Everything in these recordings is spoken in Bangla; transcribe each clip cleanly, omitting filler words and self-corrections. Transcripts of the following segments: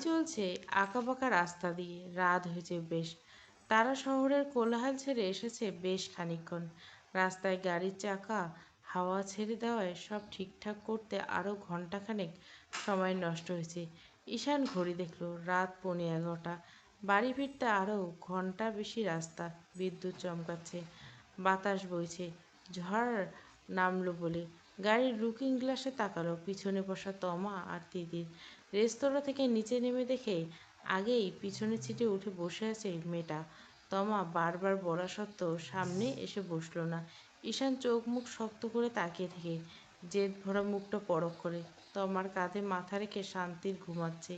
চলছে আঁকাবাঁকা রাস্তা দিয়ে। রাত হয়েছে বেশ। তারা শহরের কোলাহল ছেড়ে এসেছে বেশ খানিকক্ষণ। রাস্তায় গাড়ির চাকা হাওয়া ছেড়ে দেওয়ায় সব ঠিকঠাক করতে আরও ঘণ্টাখানেক সময় নষ্ট হয়েছে। ঈশান ঘড়ি দেখল, রাত 11:15। বাড়ি ফিরতে আরও ঘণ্টা বেশি রাস্তা। বিদ্যুৎ চমকাচ্ছে, বাতাস বইছে। ঝড় নামলো বলে গাড়ির লুকিং গ্লাসে তাকালো। পিছনে বসা তমা আর তিতির। রেস্তোরাঁ থেকে নিচে নেমে দেখে আগেই পিছনের সিটে উঠে বসে আছে মেয়েটা। তমা বারবার বলা সত্ত্বেও সামনে এসে বসল না। ঈশান চোখ মুখ শক্ত করে তাকিয়ে থেকে জেদ ভরা মুখটা পরখ করে তমার কাঁধে মাথা রেখে শান্তির ঘুমাচ্ছে।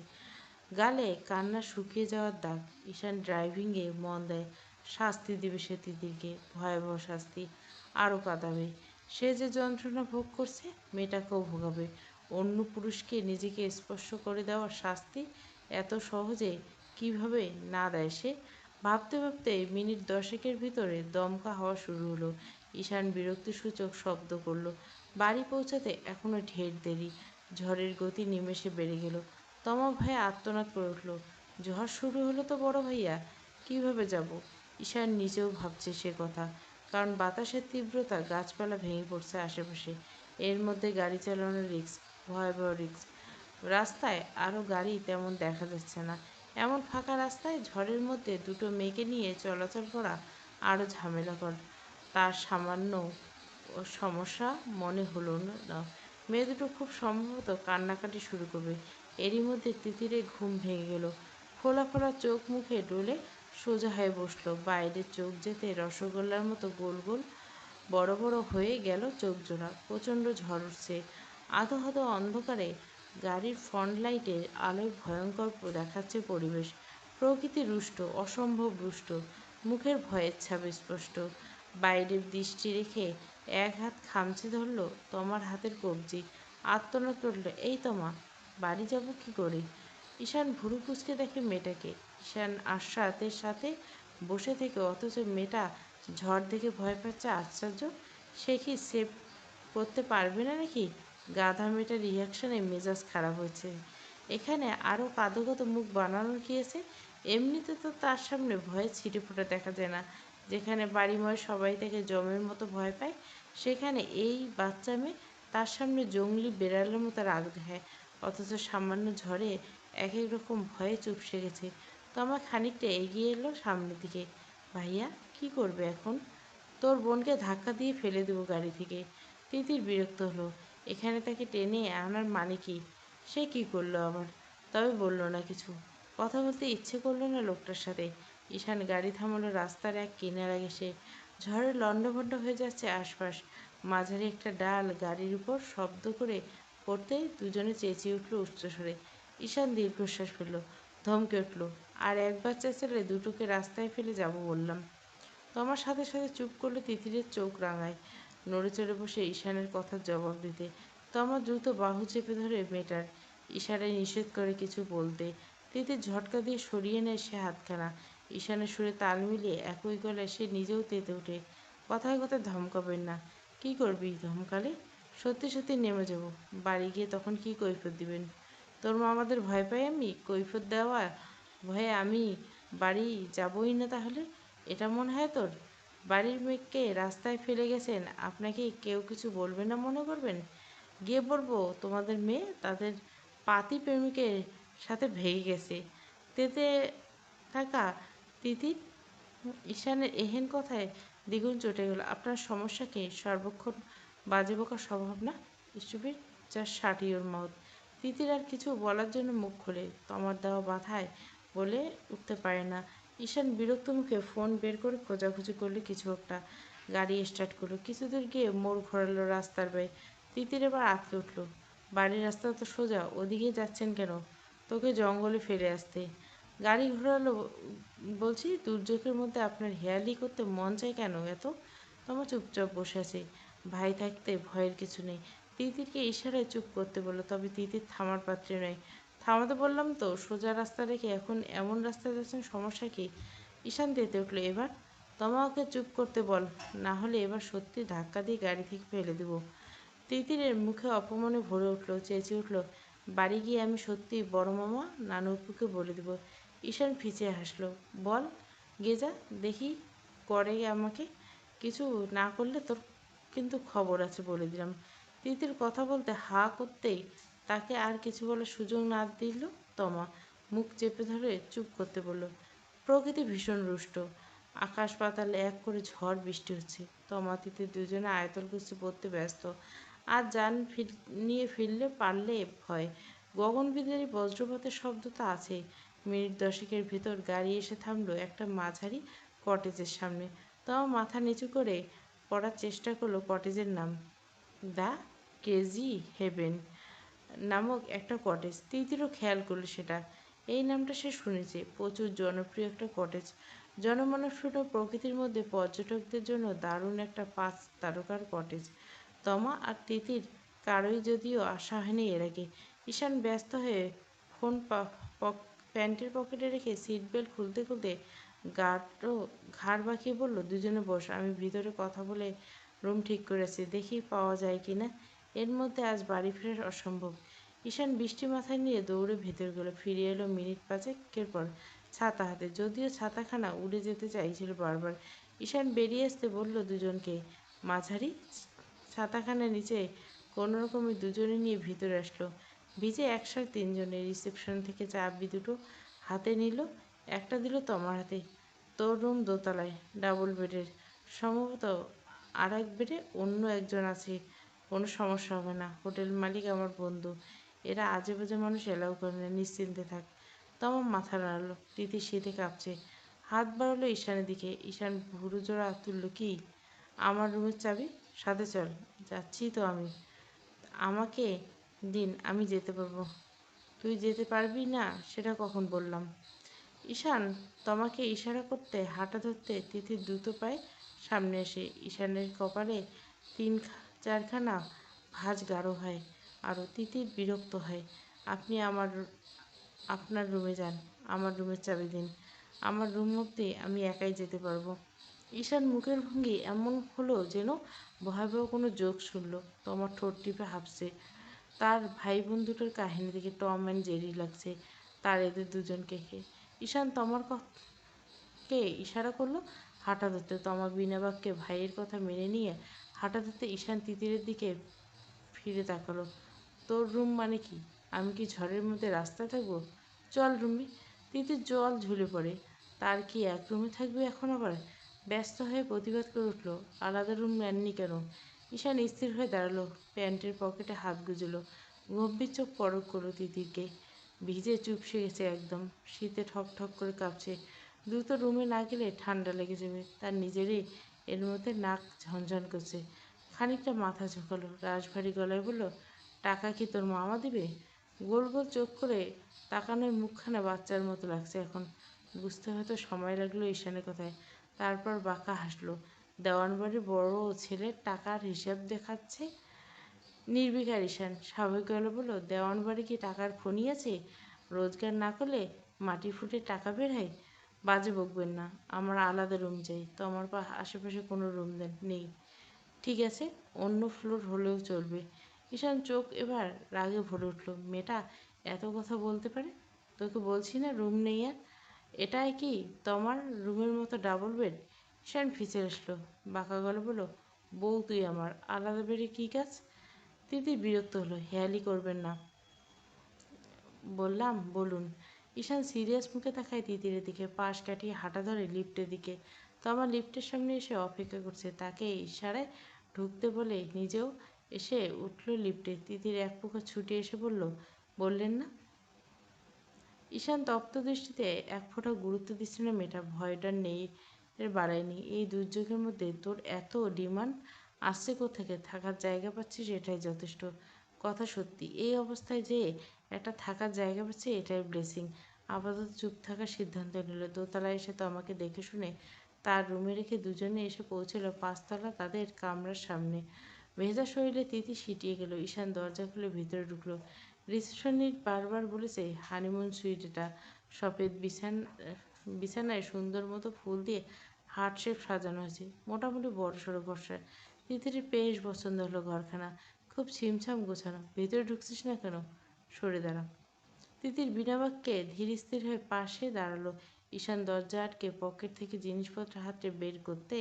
গালে কান্না শুকিয়ে যাওয়ার দাগ। ঈশান ড্রাইভিংয়ে মন দেয়। শাস্তি দিবে সে তিতিরকে, ভয়াবহ শাস্তি। আরও কাঁদাবে। সে যে যন্ত্রণা ভোগ করছে মেয়েটাকেও ভোগাবে। অন্য পুরুষকে নিজেকে স্পর্শ করে দেওয়ার শাস্তি এত সহজে কিভাবে না দেয় সে? ভাবতে ভাবতে মিনিট 10-এর ভিতরে দমকা হওয়া শুরু হলো। ঈশান বিরক্তিসূচক শব্দ করল। বাড়ি পৌঁছাতে এখনো ঢের দেরি। ঝড়ের গতি নিমেষে বেড়ে গেল। তমা ভয়ে আর্তনাদ করে উঠল। ঝড় শুরু হলো তো বড় ভাইয়া, কিভাবে যাব? ঈশান নিজেও ভাবছে সে কথা। কারণ বাতাসের তীব্রতা, গাছপালা ভেঙে পড়ছে আশেপাশে। এর মধ্যে গাড়ি চালানোর রিস্ক, ভয়াবহ রিস্ক। রাস্তায় আরও গাড়ি তেমন দেখা যাচ্ছে না। এমন ফাঁকা রাস্তায় ঝড়ের মধ্যে দুটো মেয়েকে নিয়ে চলাচল করা আরও ঝামেলাকর। তার সামান্য সমস্যা মনে হলো না। মেয়ে দুটো খুব সম্ভবত কান্নাকাটি শুরু করবে। এরই মধ্যে তিতিরের ঘুম ভেঙে গেল। ফোলা ফোলা চোখ মুখে ডলে সোজা হয়ে বসলো। বাইরে চোখ যেতে রসগোল্লার মতো গোল গোল বড় বড় হয়ে গেল চোখজোড়া। প্রচণ্ড ঝড় উঠছে। আধো আধো অন্ধকারে গাড়ির ফ্রন্ট লাইটের আলোয় ভয়ঙ্কর দেখাচ্ছে পরিবেশ। প্রকৃতি রুষ্ট, অসম্ভব রুষ্ট। মুখের ভয়ের ছাপ স্পষ্ট। বাইরে দৃষ্টি রেখে এক হাত খামচে ধরল তমার হাতের কবজি। আর্তনাদ করল, এই তমা, বাড়ি যাব কি করে? ঈশান ভুরু কুঁচকে দেখে মেয়েটাকে। ঈশান আশ্বাসের সাথে বসে থেকে অথচ মেয়েটা ঝড় দেখে ভয় পাচ্ছে আশ্চর্য। সে কি সেভ করতে পারবে না নাকি? গাধা মেয়েটার রিয়াকশানে মেজাজ খারাপ হয়েছে। এখানে আরও কাঁদো কাঁদো মুখ বানানোর কি আছে? এমনিতে তো তার সামনে ভয়ে ছিটেফোঁটা দেখা যায় না। যেখানে বাড়িময় সবাই তাকে জমের মতো ভয় পায়, সেখানে এই বাচ্চা মেয়ে তার সামনে জংলি বেড়ালের মতো রাগ দেখায়। অথচ সামান্য ঝড়ে এক এক রকম ভয়ে চুপসে গেছে। তমা খানিকটা এগিয়ে এলো সামনের দিকে। ভাইয়া, কি করবে এখন? তোর বোনকে ধাক্কা দিয়ে ফেলে দেবো গাড়ি থেকে। তিতির বিরক্ত হলো। এখানে তাকে টেনে আনার মানে কি? সে কি করলো আবার? তবে বলল না কিছু। কথা বলতে ইচ্ছে করলো না লোকটার সাথে। ঈশান গাড়ি থামালো রাস্তার এক কিনারা ঘেঁষে। ঝড়ে লণ্ডভণ্ড হয়ে যাচ্ছে আশপাশ। মাঝারি একটা ডাল গাড়ির উপর শব্দ করে পড়তেই দুজনে চেঁচিয়ে উঠল উচ্চস্বরে। ঈশান দীর্ঘশ্বাস ফেলল, ধমকে উঠল, আর একবার চেঁচালে দুটোকে রাস্তায় ফেলে যাব বললাম। তমার সাথে সাথে চুপ করলো। তিতিরের চোখ রাঙায়। নড়ে চড়ে বসে ঈশানের কথার জবাব দিতে। তমা দ্রুত বাহু চেপে ধরে মেয়েটার, ইশারায় নিষেধ করে কিছু বলতে। তিতির ঝটকা দিয়ে সরিয়ে নেয় সে হাতখানা। ঈশানের সুরে তাল মিলিয়ে একই গলায় সে নিজেও তেতে ওঠে। কথায় কথায় ধমকাবেন না। কি করবি ধমকালে? সত্যি সত্যি নেমে যাব। বাড়ি গিয়ে তখন কি কৈফিয়ত দিবেন? তোর মা আমাদের ভয় পায়, আমি কৈফিয়ত দেওয়া ভয়ে আমি বাড়ি যাবই না তাহলে? এটা মনে হয় তোর? বাড়ির মেয়েকে রাস্তায় ফেলে গেছেন, আপনাকে কেউ কিছু বলবে না মনে করবেন? গিয়ে বলবো তোমাদের মেয়ে তাদের পাতি প্রেমিকের সাথে ভেগে গেছে। তেতে থাকা তিতির। ঈশানের এহেন কথায় দ্বিগুণ চটে গেল। আপনার সমস্যা কি? সর্বক্ষণ বাজে বকার স্বভাব না? Stupid, just shut your mouth. Titir আর কিছু বলার জন্য মুখ খোলে। তমার দেওয়া বাধায় বলে উঠতে পারে না। ঈশান বিরক্ত মুখে ফোন বের করে খোঁজাখুঁজি করলে কিছু একটা। গাড়ি স্টার্ট করলো। কিছু দূর গিয়ে মোড় ঘোরালো রাস্তার ব্যয়। তিতির এবার আটকে উঠল। বাড়ির রাস্তা তো সোজা, ওদিকে যাচ্ছেন কেন? তোকে জঙ্গলে ফেলে আসতে। গাড়ি ঘোরালো বলছি, দুর্যোগের মধ্যে আপনার হেয়ালি করতে মন চায় কেন এত? তমা চুপচাপ বসে আছে। ভাই থাকতে ভয়ের কিছু নেই। তিতিরকে ইশারায় চুপ করতে বলল, তবে তিতির থামার পাত্রে নয়। থামাতে বললাম তো, সোজা রাস্তা রেখে এখন এমন রাস্তায় যাচ্ছেন, সমস্যা কি? ঈশান তেতে উঠল। এবার? তমা ওকে চুপ করতে বল, না হলে এবার সত্যি ধাক্কা দিয়ে গাড়ি থেকে ফেলে দেবো। তিতিরের মুখে অপমানে ভরে উঠল। চেঁচিয়ে উঠল, বাড়ি গিয়ে আমি সত্যি বড় মামা নানুপুকে বলে দেবো। ঈশান ফিচে হাসলো। বল, গে যা, দেখি করে আমাকে। কিছু না করলে তোর কিন্তু খবর আছে বলে দিলাম। তিতির কথা বলতে হা করতেই তাকে আর কিছু বলার সুযোগ না দিল তমা মুখ চেপে ধরে চুপ করতে বলল। প্রকৃতি ভীষণ রুষ্ট। আকাশ পাতাল এক করে ঝড় বৃষ্টি হচ্ছে। তমা তিতির দুজনে আয়তল কুস্তি পড়তে ব্যস্ত। আর যান নিয়ে ফিরলে পারলে ভয়। গগনবিদারী বজ্রপাতের শব্দ তো আছেই। মিনিট দশেকের ভিতর গাড়ি এসে থামলো একটা মাঝারি কটেজের সামনে। তমা মাথা নিচু করে পড়ার চেষ্টা করলো কটেজের নাম। দ্য কেজি হেভেন নামক একটা কটেজ। তিতিরও খেয়াল করলো সেটা। এই নামটা সে শুনেছে। প্রচুর জনপ্রিয় একটা কটেজ। জনমানবশূন্য প্রকৃতির মধ্যে পর্যটকদের জন্য দারুণ একটা 5 তারকার কটেজ। তমা আর তিতির কারোই যদিও আসা হয়নি এর আগে। ঈশান ব্যস্ত হয়ে ফোন প্যান্টের পকেটে রেখে সিট বেল্ট খুলতে খুলতে গাঢ় ঘাড় বাঁকিয়ে বলল, দুজনে বস, আমি ভিতরে কথা বলে রুম ঠিক করেছি, দেখি পাওয়া যায় কি না। এর মধ্যে আজ বাড়ি ফেরার অসম্ভব। ঈশান বৃষ্টি মাথায় নিয়ে দৌড়ে ভেতর গেল। ফিরে এলো মিনিট পাঁচেকের পর ছাতা হাতে। যদিও ছাতাখানা উড়ে যেতে চাইছিল বারবার। ঈশান বেরিয়ে আসতে বলল দুজনকে। মাঝারি ছাতাখানা নিচে কোনোরকমে দুজনে নিয়ে ভিতরে আসলো। ভিজে একসাথে তিনজনে। রিসেপশন থেকে চাবি দুটো হাতে নিল। একটা দিল তমার হাতে। তোর রুম দোতলায়, ডাবল বেডের। সম্ভবত আর এক বেডে অন্য একজন আছে। কোনো সমস্যা হবে না। হোটেল মালিক আমার বন্ধু। এরা আজে বাজে মানুষ এলাও করে না, নিশ্চিন্তে থাক। তমা মাথা নাড়ল। রীতি শীতে কাঁপছে। হাত বাড়ালো ঈশানের দিকে। ঈশান ভুরু জোড়া তুলল। কি? আমার রুমের চাবি? সাথে চল। যাচ্ছি তো আমি। আমাকে দিন, আমি যেতে পারবো। তুই যেতে পারবি না সেটা কখন বললাম? ঈশান তমাকে ইশারা করতে হাঁটা ধরতে তিথির দ্রুত পায়ে সামনে আসে। ঈশানের কপালে চারখানা ভাঁজ গাঢ় হয়। আরও তিতির বিরক্ত হয়। আপনি আপনার রুমে যান। আমার রুমের চাবি দিন। আমার রুম অবধি আমি একাই যেতে পারবো। ঈশান মুখের ভঙ্গি এমন হলো যেন ভয়াবহ কোনো জোক শুনল। তোমার ঠোঁট টিপে হাসছে। তার ভাই বোন দুটোর কাহিনী থেকে টম অ্যান্ড জেরি লাগছে তার এদের দুজনকে। ঈশান কে ইশারা করলো হাঁটা ধরতে। তমা বিনা বাক্যে ভাইয়ের কথা মেনে নিয়ে হাঁটা ধরতে ঈশান তিতিরের দিকে ফিরে তাকালো। তোর রুম মানে কি? আমি কি ঝড়ের মধ্যে রাস্তায় থাকবো? চল রুমে। তিতির জল ঝুলে পড়ে। তার কি এক রুমে থাকবে এখন আবার? ব্যস্ত হয়ে প্রতিবাদ করে উঠল, আলাদা রুম নেননি কেন? ঈশান স্থির হয়ে দাঁড়ালো। প্যান্টের পকেটে হাত গুজলো। গম্ভীর চোখ পরক করলো তিতিরকে। ভিজে চুপসে গেছে একদম। শীতে ঠক ঠক করে কাঁপছে। দ্রুত রুমে না গেলে ঠান্ডা লেগে যাবে। তার নিজেরই এর মধ্যে নাক ঝনঝন করছে। খানিকটা মাথা ঝোঁকালো। রাশভারী গলায় বলল, টাকা কি তোর মামা দিবে? গোল গোল চোখ করে তাকানোর মুখখানা বাচ্চার মতো লাগছে এখন। বুঝতে হয়তো সময় লাগলো ঈশানের কথায়। তারপর বাঁকা হাসলো। দেওয়ানবাড়ির বড় ছেলে টাকার হিসাব দেখাচ্ছে। নির্বিকার ঈশান স্বাভাবিক গলা বলল, দেওয়ানবাড়ি কি টাকার খনি আছে? রোজগার না করলে মাটি ফুটে টাকা বের হয়? বাজে বকবেন না। আমার আলাদা রুম চাই। তো আমার আশেপাশে কোনো রুম নেই। ঠিক আছে, অন্য ফ্লোর হলেও চলবে। ঈশান চোখ এবার রাগে ভরে উঠল। মেয়েটা এত কথা বলতে পারে? তোকে বলছি না রুম নেই আর। এটাই কি তোমার রুমের মতো ডাবল বেড? ঈশান ফিচে আসলো। বাঁকা গলা বলল, বউ তুই আমার, আলাদা বেডে কী কাজ? তিতি বিরক্ত হলো। হেয়ালি করবেন না বললাম, বলুন। ঈশান সিরিয়াস মুখে তাকায় তিতিরের দিকে। পাশ কাটিয়ে হাঁটা ধরে লিফটের দিকে। তমা লিফটের সামনে এসে অপেক্ষা করছে তাকে ইশারায় ঢুকতে বলে নিজেও এসে উঠল লিফটে। তিতির এক প্রকার ছুটে এসে বলল, বললেন না? ঈশান তপ্ত দৃষ্টিতে এক ফোঁটা গুরুত্ব দিচ্ছে না মেয়েটা। ভয়টা নেই এর বাড়ায়নি। এই দুর্যোগের মধ্যে তোর এত ডিমান্ড আসছে কোত্থেকে? থাকার জায়গা পাচ্ছিস, এটাই যথেষ্ট। কথা সত্যি, এই অবস্থায় যে একটা থাকার জায়গা পাচ্ছে এটাই ব্লেসিং। আপাতত চুপ থাকার সিদ্ধান্ত নিল। দোতলায় এসে তো আমাকে দেখে শুনে তার রুমে রেখে দুজনে এসে পৌঁছল 5তলা তাদের কামরার সামনে। ভেজা শরীরে তিতি সিটিয়ে গেল। ঈশান দরজা খুলে ভিতরে ঢুকলো। রিসেপশনিস্ট বারবার বলেছে হানিমুন সুইট এটা। সফেদ বিছানায় সুন্দর মতো ফুল দিয়ে হার্ট শেপ সাজানো হয়েছে। মোটামুটি বড়সড় ঘরটা। তিতির বেশ পছন্দ হলো ঘরখানা। খুব ছিমছাম গোছানো। ভেতরে ঢুকছিস না কেন? সরে দাঁড়া। তিতির বিনা বাক্যে ধীর স্থির হয়ে পাশে দাঁড়ালো। ঈশান দরজা আটকে পকেট থেকে জিনিসপত্র হাতে বের করতে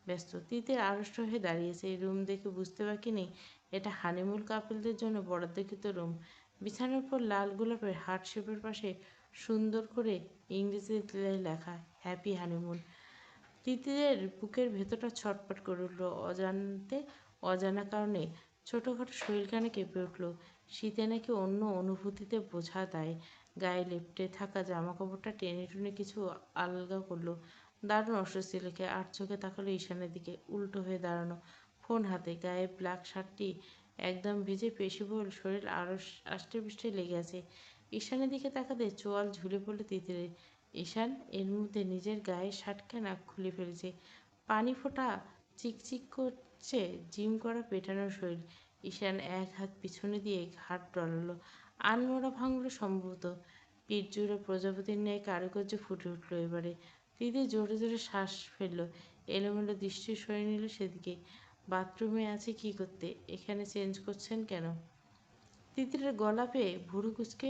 ব্যস্ত। তিতির আড়ষ্ট হয়ে দাঁড়িয়েছে। এই রুম দেখে বুঝতে বাকি নেই এটা হানিমুন কাপলদের জন্য বরাদ্দকৃত রুম। বিছানার উপর লাল গোলাপের হার্ট শেপের পাশে সুন্দর করে ইংরেজিতে লেখা হ্যাপি হানিমুন। তিতিরের বুকের ভেতরটা ছটপট করে উঠল অজান্তে। অজানা কারণে ছোটোখাটো শরীরখানে কেঁপে উঠল। শীতে নাকি অন্য অনুভূতিতে বোঝা দেয়। গায়ে লেপ্টে থাকা জামাকাপড়টা টেনে টুনে কিছু আলগা করলো। দারুণ অস্বস্তি লেখে আর চোখে তাকালো ঈশানের দিকে। উল্টো হয়ে দাঁড়ানো, ফোন হাতে, গায়ে ব্ল্যাক শার্টটি একদম ভিজে, পেশিবহুল শরীর আরও আষ্টে পৃষ্ঠে লেগে আছে। ঈশানের দিকে তাকাতে চোয়াল ঝুলে পড়ল তিতিরের। ঈশান এর মধ্যে নিজের গায়ের শার্টখানা খুলে ফেলেছে। পানি ফোঁটা চিকচিক করছে জিম করা পেটানো শরীর। ঈশান এক হাত পিছনে দিয়ে ঘাড় ডলালো। আনমোড়া ভাঙল সম্ভবত। পিঠ জুড়ে প্রজাপতির ন্যায় কারুকার্য ফুটে উঠল এবারে। তিতির জোরে জোরে শ্বাস ফেলল। এলোমেলো দৃষ্টি সরে নিল সেদিকে। বাথরুমে আছে কি করতে? এখানে চেঞ্জ করছেন কেন? তিতিরের গলা পেয়ে ভুরু কুঁচকে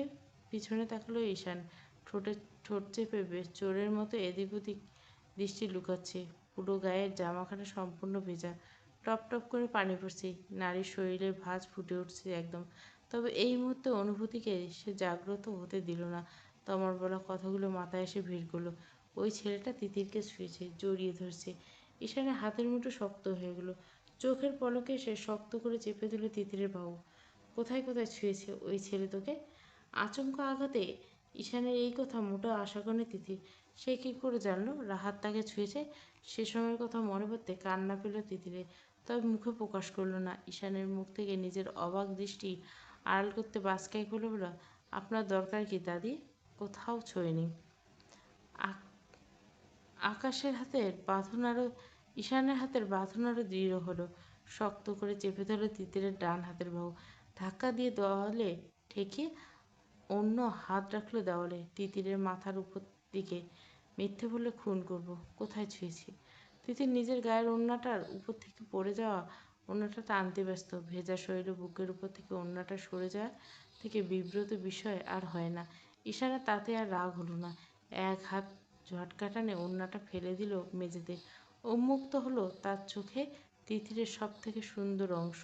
পিছনে তাকালো ঈশান। ঠোঁটে ঠোঁট চেপে বেশ চোরের মতো এদিক ওদিক দৃষ্টি লুকাচ্ছে। পুরো গায়ের জামাখানা সম্পূর্ণ ভেজা। টপ টপ করে পানি পড়ছে। নারীর শরীরে ভাঁজ ফুটে উঠছে একদম। তবে এই মুহূর্তে অনুভূতিকে সে জাগ্রত হতে দিল না। তমার বলা কথাগুলো মাথায় এসে ভিড় করলো। ওই ছেলেটা তিতিরকে ছুঁয়েছে, জড়িয়ে ধরছে। ঈশানের হাতের মুঠো শক্ত হয়ে গেল। চোখের পলকে সে শক্ত করে চেপে দিল তিতিরের বাহু। কোথায় কোথায় ছুঁয়েছে ওই ছেলে তোকে? আচমকা আঘাতে ঈশানের এই কথা মোটেও আশা করেনি তিতির। সে কী করে জানলো রাহাত তাকে ছুঁয়েছে? সে সময়ের কথা মনে পড়তে কান্না পেল তিতিরে। তবে মুখে প্রকাশ করল না। ঈশানের মুখ থেকে নিজের অবাক দৃষ্টি আড়াল করতে বাসকাই করে বলল, আপনার দরকার কি দাদি? কোথাও ছোঁয়নি। আকাশের হাতের বাঁধন আরও ঈশানের হাতের বাঁধন আরও দৃঢ় হলো। শক্ত করে চেপে ধরল তিতিরের ডান হাতের বাহু। ধাক্কা দিয়ে দেওয়ালে ঠেকিয়ে অন্য হাত রাখলো দেওয়ালে, তিতিরের মাথার উপর দিকে। মিথ্যে বলে খুন করব। কোথায় ছুঁয়েছি? তিতির নিজের গায়ের ওড়নাটার উপর থেকে পড়ে যাওয়া ওড়নাটা টানতে ব্যস্ত। ভেজা শরীরে বুকের উপর থেকে ওড়নাটা সরে যাওয়া থেকে বিব্রত বিষয় আর হয় না। ঈশানের তাতে আর রাগ হলো না। এক হাত ঝটকা টানে ওড়নাটা ফেলে দিল মেঝেতে। উন্মুক্ত হলো তার চোখে তিতিরের সব থেকে সুন্দর অংশ।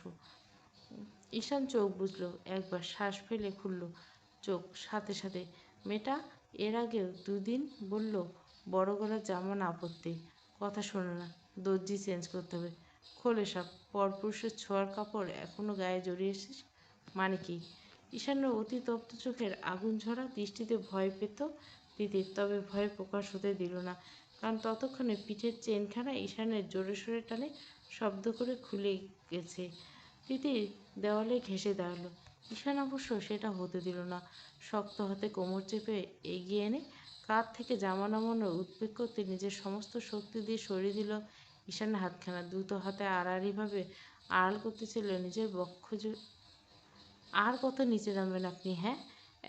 ঈশান চোখ বুঝল একবার, শ্বাস ফেলে খুলল চোখ। সাথে সাথে মেয়েটা এর আগেও দুদিন বলল বড় গলার জামা না পরতে। কথা শোনে না, দর্জি চেঞ্জ করতে হবে। খোলে সব। পরপুরুষের ছোঁয়ার কাপড় এখনও গায়ে জড়িয়েছিস মানে কি? ঈশানের অতি তপ্ত চোখের আগুন ঝরা দৃষ্টিতে ভয় পেত তিতির, তবে ভয় প্রকাশ হতে দিল না। কারণ ততক্ষণে পিঠের চেনখানা ঈশানের জোরে সোরে টানে শব্দ করে খুলে গেছে। তিতির দেওয়ালে ঘেঁষে দাঁড়ালো। ঈশান অবশ্য সেটা হতে দিল না। শক্ত হাতে কোমর চেপে এগিয়ে এনে কাঁধ থেকে জামা নামানোর উদ্বেগ করতে নিজের সমস্ত শক্তি দিয়ে সরিয়ে দিল ঈশানের হাতখানা। দ্রুত হাতে আড়াআড়িভাবে আড়াল করতে চাইল নিজের বক্ষ। আর কত নিচে নামবেন আপনি, হ্যাঁ?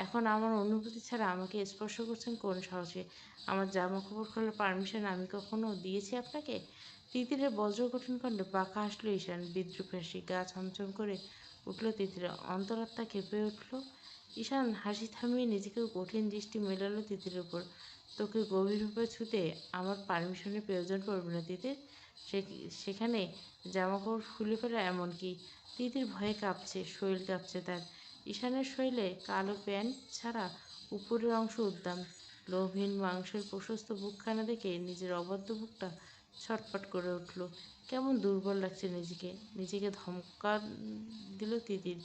এখন আমার অনুভূতি ছাড়া আমাকে স্পর্শ করছেন কোন সাহসে? আমার জামা কাপড় খোলার পারমিশন আমি কখনো দিয়েছি আপনাকে? তিতিরের বজ্রকঠিন কণ্ঠে পাখা হাসল ঈশান। বিদ্রুপ হাসি। গা ছমছম করে উঠল তিতিরের। অন্তরাত্মা কেঁপে উঠল। ঈশান হাসি থামিয়ে নিজেকে কঠিন দৃষ্টি মেলালো তিতিরের উপর। তোকে গভীরভাবে ছুতে আমার পারমিশনের প্রয়োজন পড়বে না তিতির। সেখানে জামাকাপড় খুলে ফেলা এমনকি। তিতির ভয়ে কাঁপছে, শরীর কাঁপছে তার। ঈশানের শরীরে কালো প্যান্ট ছাড়া উপরের অংশ উদ্দাম। লোভহীন মাংসের প্রশস্ত বুকখানা দেখে নিজের অবাধ্য বুকটা ছটফট করে উঠল। কেমন দুর্বল লাগছে নিজেকে। নিজেকে ধমকা দিল তিতির।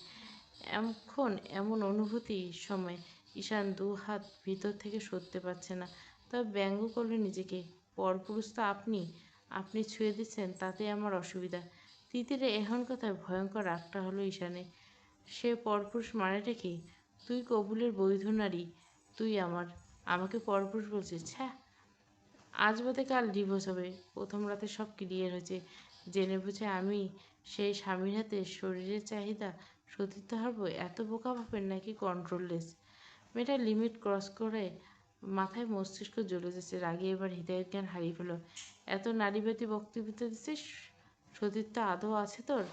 এখন এমন অনুভূতির সময় ঈশান দু হাত ভিতর থেকে সরতে পারছে না। তবে ব্যঙ্গ করল নিজেকে। পরপুরুষ তো আপনি, আপনি ছুঁয়ে দিচ্ছেন তাতে আমার অসুবিধা। তিতিরের এহেন কথায় ভয়ঙ্কর রাগটা হলো ঈশানে। সে পরপুরুষ মানেটা কি? তুই কবুলের বৈধ নারী, তুই আমাকে পরপুরুষ বলছিস? ছ্যা। আজ বাদে কাল ডিভোর্স হবে। প্রথম রাতে সব ক্লিয়ার হয়েছে। জেনে বুঝে আমি সেই স্বামীর হাতে শরীরের চাহিদা সতীত্ব হারবো? এত বোকা ভাবেন নাকি কন্ট্রোললেস? মেয়েটা লিমিট ক্রস করে মাথায় মস্তিষ্ক জ্বলে যাচ্ছে। রাগে এবার হৃদয়ের জ্ঞান হারিয়ে ফেল। এত নারীবাদী বক্তব্য দিচ্ছিস, সতীত্ব আদৌ আছে তোর?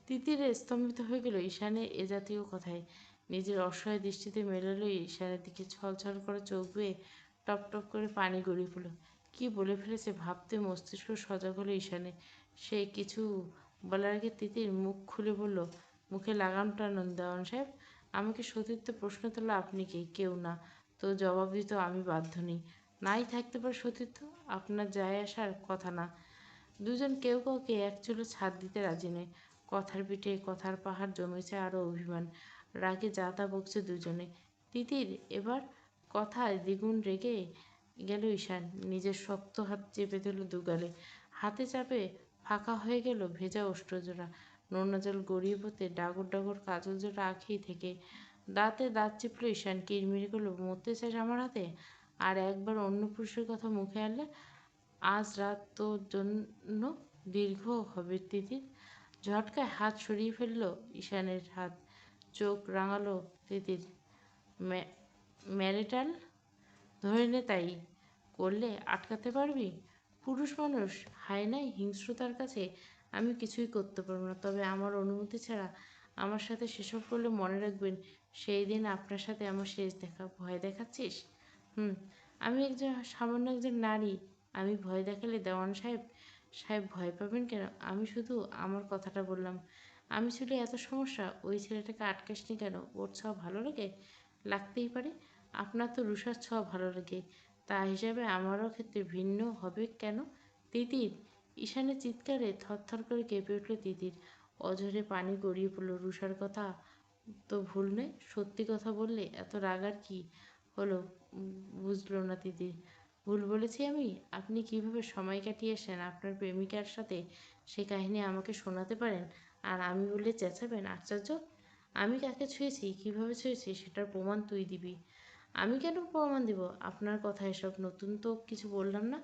তিতির স্তম্ভিত হয়ে গেল ঈশানের এ জাতীয় কথায়। নিজের অসহায় দৃষ্টিতে মেলালো ঈশানের দিকে। ছলছল করে চোখ বেয়ে টপ টপ করে পানি গড়িয়ে পড়ল। কি বলে ফেলেছে ভাবতে মস্তিষ্ক সজাগ হলো ঈশানে। সে কিছু বলার আগে তিতির মুখ খুলে বলল, মুখে লাগাম টানুন দেওয়ান সাহেব। আমাকে সতীর্থ প্রশ্ন তুললো, আপনি কে? কেউ না। তো জবাব দিতে আমি বাধ্য নই। নাই থাকতে পারে সতীর্থ, আপনার যায় আসার কথা না। দুজন কেউ কাউকে এক চুলো ছাদ দিতে রাজি নয়। কথার পিঠে কথার পাহাড় জমেছে আরও অভিমান। রাগে যা তা বকছে দুজনে। তিতির এবার কথায় দ্বিগুণ রেগে গেল ঈশান। নিজের শক্ত হাত চেপে ধরল দুগালে। হাতে চাপে ফাঁকা হয়ে গেল ভেজা ওষ্ঠজোড়া। নোনা জল গড়িয়ে পড়তে ডাগর ডাগর কাজল জোড়া আঁখি থেকে। দাঁতে দাঁত চিপল ঈশান। কিরমিরি করলো, মরতে চাস আমার হাতে? আর একবার অন্য পুরুষের কথা মুখে আনলে আজ রাত তোর জন্য দীর্ঘ হবে তিতির। ঝটকায় হাত সরিয়ে ফেলল ঈশানের হাত। চোখ রাঙালো তিতির। ম্যারিটাল ধরে নে, তাই করলে আটকাতে পারবি? পুরুষ মানুষ, হায়নায় হিংস্রতার কাছে আমি কিছুই করতে পারবো না। তবে আমার অনুমতি ছাড়া আমার সাথে সেসব করলে মনে রাখবেন সেই দিন আপনার সাথে আমার শেষ দেখা। ভয় দেখাচ্ছিস? হুম। আমি সামান্য একজন নারী। আমি ভয় দেখালে দেওয়ান সাহেব সাহেব ভয় পাবেন কেন? আমি শুধু আমার কথাটা বললাম। আমি ছিল এত সমস্যা, ওই ছেলেটাকে আটকাসনি কেন? ওর ছোঁয়া ভালো লাগে? লাগতেই পারে। আপনার তো রুষার ছোঁয়া ভালো লাগে, তা হিসাবে আমারও ক্ষেত্রে ভিন্ন হবে কেন? তিতির! ঈশানের চিৎকারে থরথর করে কেঁপে উঠল তিতির। অঝরে পানি গড়িয়ে পড়ল। রুষার কথা তো ভুল নয়, সত্যি কথা বললে এত রাগ আর কি হলো? বুঝলো না তিতির। ভুল বলেছি আমি? আপনি কিভাবে সময় কাটিয়েছেন আপনার প্রেমিকার সাথে সে কাহিনী আমাকে শোনাতে পারেন, আর আমি বললে চেঁচাবেন? আশ্চর্য! আমি কাকে ছুঁয়েছি, কিভাবে ছুঁয়েছি সেটার প্রমাণ তুই দিবি। আমি কেন প্রমাণ দিব? আপনার কথা এসব, নতুন তো কিছু বললাম না।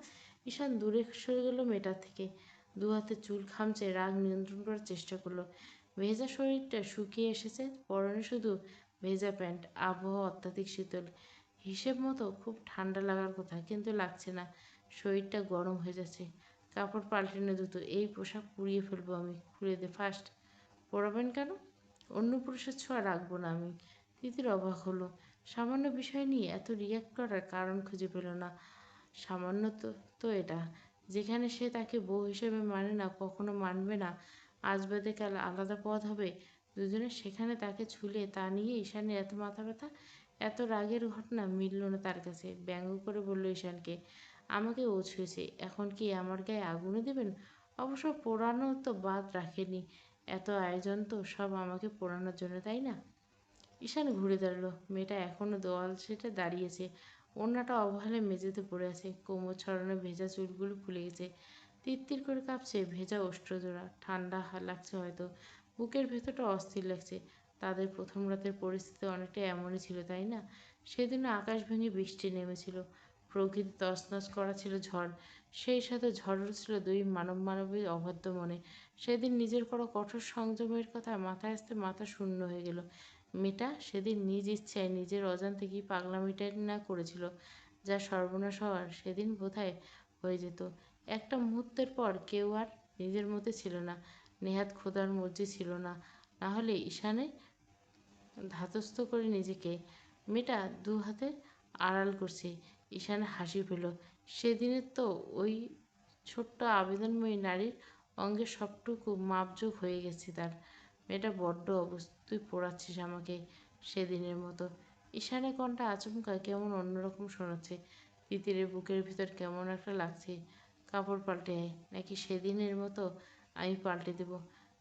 ঈশান দূরে সরে গেল মেয়েটার থেকে। দু হাতে চুল খামচে রাগ নিয়ন্ত্রণ করার চেষ্টা করলো। ভেজা শরীরটা শুকিয়ে এসেছে, পরনে শুধু ভেজা প্যান্ট। আবহাওয়া অত্যাধিক শীতল। হিসেব মতো খুব ঠান্ডা লাগার কথা, কিন্তু লাগছে না। শরীরটা গরম হয়ে যাচ্ছে। কাপড় পাল্টে নে দ্রুত, এই পোশাক পুড়িয়ে ফেলবো আমি। খুলে দে ফার্স্ট। পড়াবেন কেন? অন্য পুরুষের ছোঁয়া রাখবো না আমি। তিতির অবাক হলো। সামান্য বিষয় নিয়ে এত রিয়াক্ট করার কারণ খুঁজে পেল না। সামান্য তো তো এটা, যেখানে সে তাকে বউ হিসেবে মানে না, কখনো মানবে না, আজ বাদে কাল আলাদা পথ হবে দুজনের, সেখানে তাকে ছুলে তা নিয়ে ঈশানের এত মাথা ব্যথা। এত রাগের ঘটনা মিলল না তার কাছে। ব্যঙ্গ করে বলল ঈশানকে, আমাকে ও ছুঁয়েছে, এখন কি আমার গায়ে আগুনে দেবেন? অবশ্য পোড়ানো তো বাদ রাখেনি। এত আয়োজন তো সব আমাকে পোড়ানোর জন্য, তাই না? ঈশান ঘুরে দাঁড়ালো। মেয়েটা এখনো দোয়াল সেটে দাঁড়িয়েছে। ওড়নাটা অবহেলায় মেঝেতে পড়ে আছে। কোমর ছড়ানো ভেজা চুলগুলো ফুলে গেছে। তিরতির করে কাঁপছে ভেজা ওষ্ঠজোড়া। ঠান্ডা লাগছে হয়তো, বুকের ভেতরটা অস্থির লাগছে। তাদের প্রথম রাতের পরিস্থিতি অনেকটা এমনই ছিল, তাই না? সেদিনও আকাশ ভেঙে বৃষ্টি নেমেছিল। প্রকৃতি তছনছ করা ছিল ঝড়। সেই সাথে ঝড়ও ছিল দুই মানবীর অবাধ্য মনে। সেদিন নিজের করা কঠোর সংযমের কথা মাথায় আসতে মাথা শূন্য হয়ে গেল। মেয়েটা সেদিন নিজ ইচ্ছায় নিজের অজান্তে কি পাগলামিটাই না করেছিল, যা সর্বনাশ হওয়ার সেদিন বোধহয় হয়ে যেত। একটা মুহূর্তের পর কেউ আর নিজের মধ্যে ছিল না। নেহাত খোদার মর্জি ছিল না, না হলে ঈশানে ধাতস্থ করে নিজেকে। মেয়েটা দু হাতে আড়াল করছে। ঈশানে হাসি পেল। সেদিনের তো ওই ছোট্ট আবেদনময়ী নারীর অঙ্গের সবটুকু মাপজোক হয়ে গেছে তার। মেয়েটা বড্ড অবুঝ, তুই পোড়াচ্ছিস আমাকে সেদিনের মতো। ঈশানের কণ্ঠা আচমকা কেমন অন্যরকম শোনাচ্ছে। তিতিরের বুকের ভিতর কেমন একটা লাগছে। কাপড় পাল্টে আয়, নাকি সেদিনের মতো আমি পাল্টে দেব।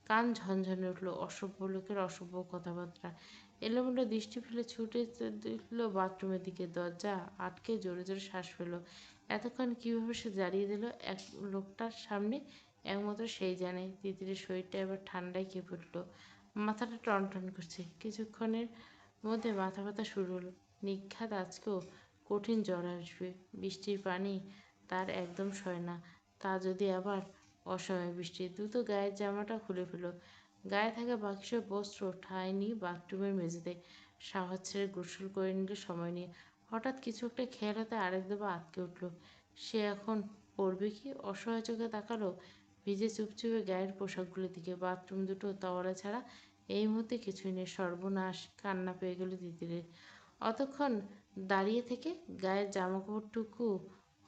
কান ঝনঝনে উঠল। অসভ্য লোকের অসভ্য কথাবার্তা। এলোমেলো দৃষ্টি ফেলে ছুটে দিল বাথরুমের দিকে। দরজা আটকে জোরে জোরে শ্বাস ফেলল। এতক্ষণ কীভাবে সে দাঁড়িয়ে দিল এক লোকটার সামনে, একমাত্র সেই জানে। তিতিরের শরীরটা এবার ঠান্ডায় কেঁপে উঠল। মাথাটা টনটন করছে। কিছুক্ষণের মধ্যে মাথা ব্যথা শুরু হলো। নিঘাত আজকেও কঠিন জ্বর আসবে। বৃষ্টির পানি তার একদম সয় না, তা যদি আবার অসময়ে বৃষ্টি। দ্রুত গায়ের জামাটা খুলে ফেলল। গায়ে থাকা বাকি সব বস্ত্র ঠাঁই নিয়ে বাথরুমের মেঝেতে সাহস ছেড়ে গোসল করে নিল সময় নিয়ে। হঠাৎ কিছু একটা খেয়াল হতে আরেক দফা আটকে উঠল। সে এখন পড়বে কি? অসহায় চোখে তাকালো ভিজে চুপচুপে গায়ের পোশাকগুলোর দিকে। বাথরুম দুটো তোয়ালে ছাড়া এই মুহূর্তে কিছুই নেই, সর্বনাশ। কান্না পেয়ে গেল তিতিরের। অতক্ষণ দাঁড়িয়ে থেকে গায়ের জামাকাপড়টুকু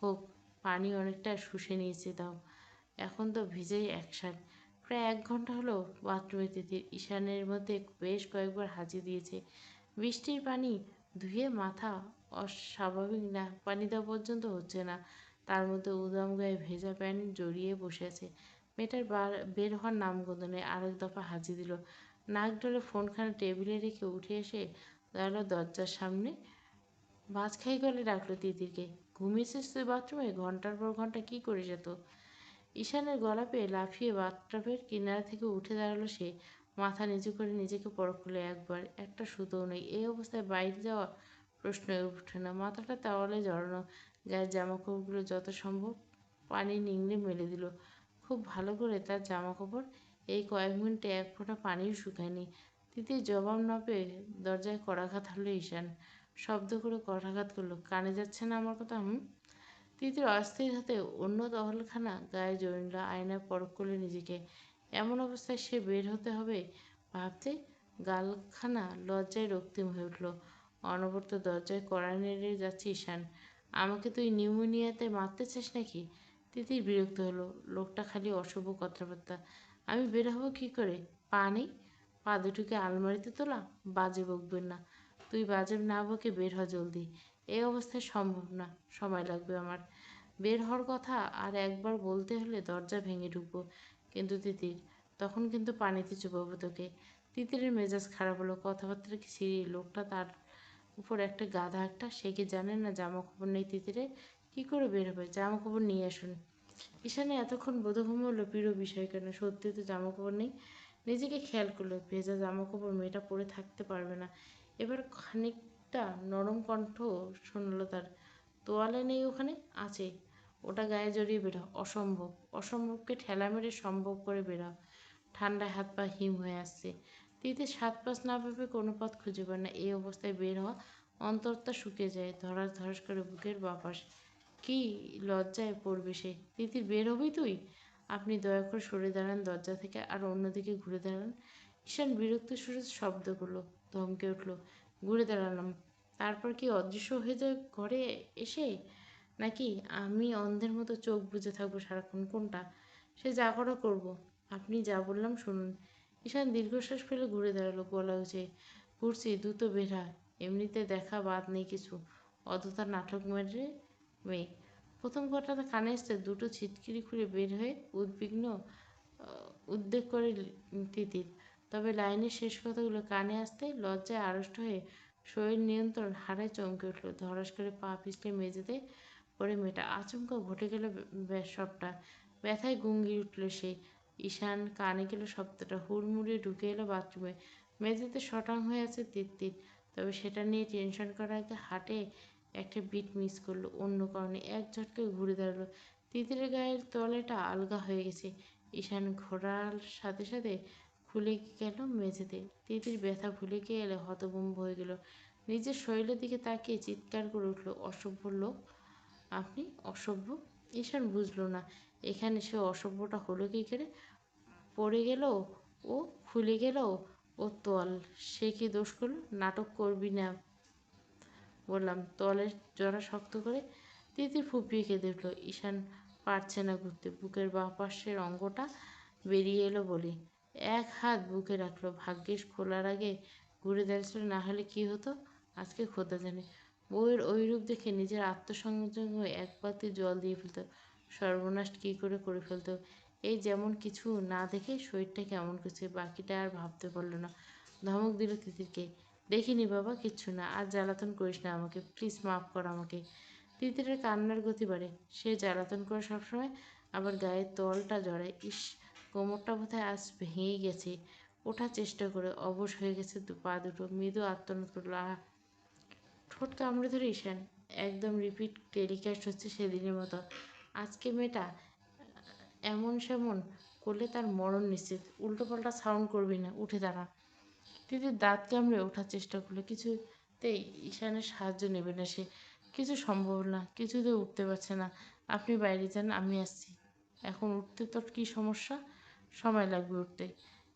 হোক পানি অনেকটা শুষে নিয়েছে দাও, এখন তো ভিজেই একসাথ। প্রায় 1 ঘন্টা হলো বাথরুমে তিতির ঈশানের মধ্যে বেশ কয়েকবার হাঁচি দিয়েছে। বৃষ্টির পানি ধুয়ে মাথা অস্বাভাবিক না পানি দেওয়া পর্যন্ত হচ্ছে না, তার মধ্যে উদাম গায়ে ভেজা প্যান্ট জড়িয়ে বসে আছে। মেয়েটার বের হওয়ার নামগন্ধ নেই। আরেক দফা হাঁচি দিল। নাক ডলে ফোনখানা টেবিলে রেখে উঠে এসে দাঁড়ালো দরজার সামনে। ভাজখাই গলে ডাকলো তিতিরকে। ঘুমিয়েছিস তুই বাথরুমে? ঘন্টার পর ঘন্টা কি করিস এত? ঈশানের গলা পেয়ে লাফিয়ে বাথটাবের কিনারা থেকে উঠে দাঁড়ালো সে। মাথা নিচু করে নিজেকে পরখ করলো একবার, একটা সুতোও নেই। এই অবস্থায় বাইরে যাওয়া প্রশ্নই উঠে না। মাথাটা তাওয়ালে জড়ানো, গায়ের জামাকাপড়গুলো যত সম্ভব পানি নিংড়ে মেলে দিল। খুব ভালো করে তার জামাকাপড় এই কয়েক মিনিটে এক ফোঁটা পানিও শুকায়নি। তিতির জবাব না পেয়ে দরজায় কড়াঘাত হারল ঈশান। শব্দ করে কড়াঘাত করলো, কানে যাচ্ছে না আমার কথা? তিতির অস্থির হাতে অন্য তহলখানা গায়ে জড়িল। আয়নায় পরখ করলে নিজেকে। এমন অবস্থায় সে বের হতে হবে ভাবতে গালখানা লজ্জায় রক্তিম হয়ে উঠল। অনবরত দরজায় কড়া নেড়ে যাচ্ছে ঈশান। আমাকে তুই নিউমোনিয়াতে মারতে চাস নাকি? তিতির বিরক্ত হলো। লোকটা খালি অশুভ কথাবার্তা। আমি বের হবো কী করে? পা নেই? পা দুটোকে আলমারিতে তোলা? বাজে বকবেন না। তুই বাজে না বকে বের হ জলদি। এই অবস্থায় সম্ভব না, সময় লাগবে আমার। বের হওয়ার কথা আর একবার বলতে হলে দরজা ভেঙে ঢুকবো কিন্তু তিতির, তখন কিন্তু পানিতে চুবাবো তোকে। তিতিরের মেজাজ খারাপ হলো। কথাবার্তা কি ছিঁড়ি? লোকটা তার উপর একটা গাধা একটা। সে কি জানে না জামা কাপড় নেই তিতিরের? কী করে বের হবে? জামা কাপড় নিয়ে আসুন। ঈশানে এতক্ষণ বোধগম্য হলো প্রিয় বিষয় কেন, সত্যি তো জামা কাপড় নেই। নিজেকে খেয়াল করলো, ভেজা জামা কাপড় মেয়েটা পরে থাকতে পারবে না। এবার খানিকটা নরম কণ্ঠ শুনলো তার। তোয়ালে নেই ওখানে? আছে, ওটা গায়ে জড়িয়ে বেরো। অসম্ভব। অসম্ভবকে ঠেলা মেরে সম্ভব করে বেরো। ঠান্ডায় হাত পা হিম হয়ে আসছে। তিতির সাত পাঁচ না ভেবে কোনো পথ খুঁজে পায় না। এই অবস্থায় বের হওয়া অন্তরটা শুকিয়ে যায়। ধরাস ধরাস করে বুকের বাপাস। কি লজ্জায় পড়বে সে। তিতির, বের হবি তুই? আপনি দয়া করে সরে দাঁড়ান দরজা থেকে আর অন্যদিকে ঘুরে দাঁড়ান। ঈশান বিরক্ত সুরে শব্দ করলো, ধমকে উঠল। ঘুরে দাঁড়ালাম। তারপর কি অদৃশ্য হয়ে যায় ঘরে এসে? নাকি আমি অন্ধের মতো চোখ বুজে থাকবো সারাক্ষণ? কোনটা? সে যা করা করবো। আপনি যা বললাম শুনুন। ঈশান দীর্ঘশ্বাস ফেলে ঘুরে দাঁড়ালো, গলা উঁচে। ঘুরছি, দ্রুত বেরা। এমনিতে দেখা বাদ নেই কিছু। অযথা নাটক মেরে মেয়ে। প্রথম কথাটা কানে আসতে দুটো ছিটকিরি খুলে বের হয়ে উদ্বেগ করে তিতির। তবে লাইনের শেষ কথাগুলো কানে আসতে লজ্জায় আড়ষ্ট হয়ে শরীর নিয়ন্ত্রণ হারায় চমকে উঠল। ধরাস করে পা পিছলে মেঝেতে পড়ে মেয়েটা। আচমকা ঘটে গেল সবটা। ব্যথায় গুঙ্গি উঠল সে। ঈশান কানে গেল শব্দটা। হুড়মুড়িয়ে ঢুকে এলো বাথরুমে। মেঝেতে শটাং হয়ে আছে তিতির। তবে সেটা নিয়ে টেনশন করার আগে হাটে একটা বিট মিস করলো অন্য কারণে। এক ঝটকায় ঘুরে দাঁড়ালো। তিতিরের গায়ের তলাটা আলগা হয়ে গেছে। ঈশান ঘোরার সাথে সাথে খুলে গেল মেঝেতে। তিতির ব্যথা ভুলে গিয়ে এলে হতভম্ব হয়ে গেল। নিজের শরীরের দিকে তাকিয়ে চিৎকার করে উঠল, অসভ্য লোক! আপনি অসভ্য! ঈশান বুঝলো না এখানে সে অসভ্যটা হলো কী করে। পড়ে গেল ও, খুলে গেল ও তোয়াল। সে কি দোষ করলো? নাটক করবি না বললাম। তোয়ালের জড়া শক্ত করে। তিতির ফুঁপিয়ে কেঁদে উঠল। ঈশান পারছে না ঘুরতে। বুকের বাঁ পাশের অঙ্গটা বেরিয়ে এলো বলে এক হাত বুকে রাখলো। ভাগ্যিস খোলার আগে ঘুরে দাঁড়িয়েছিল, না হলে কি হতো আজকে খোদা জানে। বউয়ের ওই রূপ দেখে নিজের আত্মসংযম হয়ে এক বালতি জল দিয়ে ফেলতো। সর্বনাশ কী করে ফেলতো। এই যেমন কিছু না দেখে শরীরটা কেমন করছে, বাকিটা আর ভাবতে পারলো না। ধমক দিল তিতিরকে। দেখিনি বাবা, কিচ্ছু না। আর জ্বালাতন করিস না আমাকে, প্লিজ মাফ কর আমাকে। তিতিরের কান্নার গতি বাড়ে। সে জ্বালাতন করে সবসময়, আবার গায়ের তোয়ালটা জড়ায়। ইস, কোমরটা বোধহয় আজ ভেঙেই গেছে। ওঠার চেষ্টা করে অবশ হয়ে গেছে পা দুটো। মৃদু আত্মনাদ করলো। ঠোঁট কামড়ে ধরে ঈশান। একদম রিপিট টেলিকাস্ট হচ্ছে সেদিনের মতো। আজকে মেয়েটা এমন সেমন করলে তার মরণ নিশ্চিত। উল্টোপাল্টা সাউন্ড করবি না, উঠে দাঁড়া। তিতির দাঁত কামড়ে ওঠার চেষ্টা করলো। কিছুতেই ঈশানের সাহায্য নেবে না সে। কিছু সম্ভব না, কিছুতেই উঠতে পারছে না। আপনি বাইরে যান, আমি আসছি। এখন উঠতে তোর কী সমস্যা? সময় লাগবে উঠতে।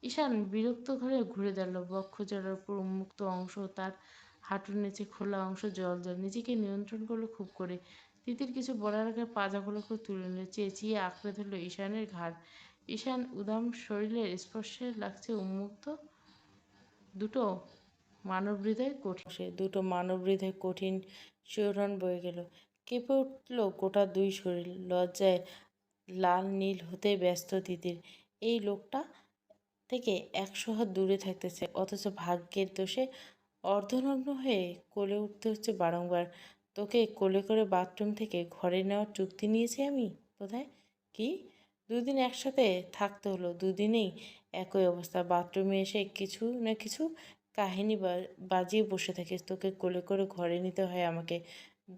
ঈশান বিরক্ত ঘরে ঘুরে দাঁড়ালো। বক্ষ জোড়ার উপর উন্মুক্ত অংশ, তার হাঁটুর নিচে খোলা অংশ জল জল। নিজেকে নিয়ন্ত্রণ করলো খুব করে। তিতির কিছু বলার আগে পাজাগুলোকে তুলে নিল, চেঁচিয়ে আঁকড়ে ধরল ঈশানের ঘাড়। ঈশান উদাম শরীরের স্পর্শে লাগছে উন্মুক্ত দুটো মানবহৃদয় কঠিন সে দুটো মানবহৃদয় কঠিন শিহরণ বয়ে গেল। কেঁপে উঠল গোটা দুই শরীর। লজ্জায় লাল নীল হতে ব্যস্ত তিতির। এই লোকটা থেকে 100 হাত দূরে থাকতে চায়, অথচ ভাগ্যের দোষে অর্ধনগ্ন হয়ে কোলে উঠতে হচ্ছে বারংবার। তোকে কোলে করে বাথরুম থেকে ঘরে নেওয়ার চুক্তি নিয়েছি আমি বোধহয়। কি? দুদিন একসাথে থাকতে হলো, দুদিনেই একই অবস্থা। বাথরুমে এসে কিছু না কিছু কাহিনী বাজিয়ে বসে থাকিস। তোকে কোলে করে ঘরে নিতে হয় আমাকে।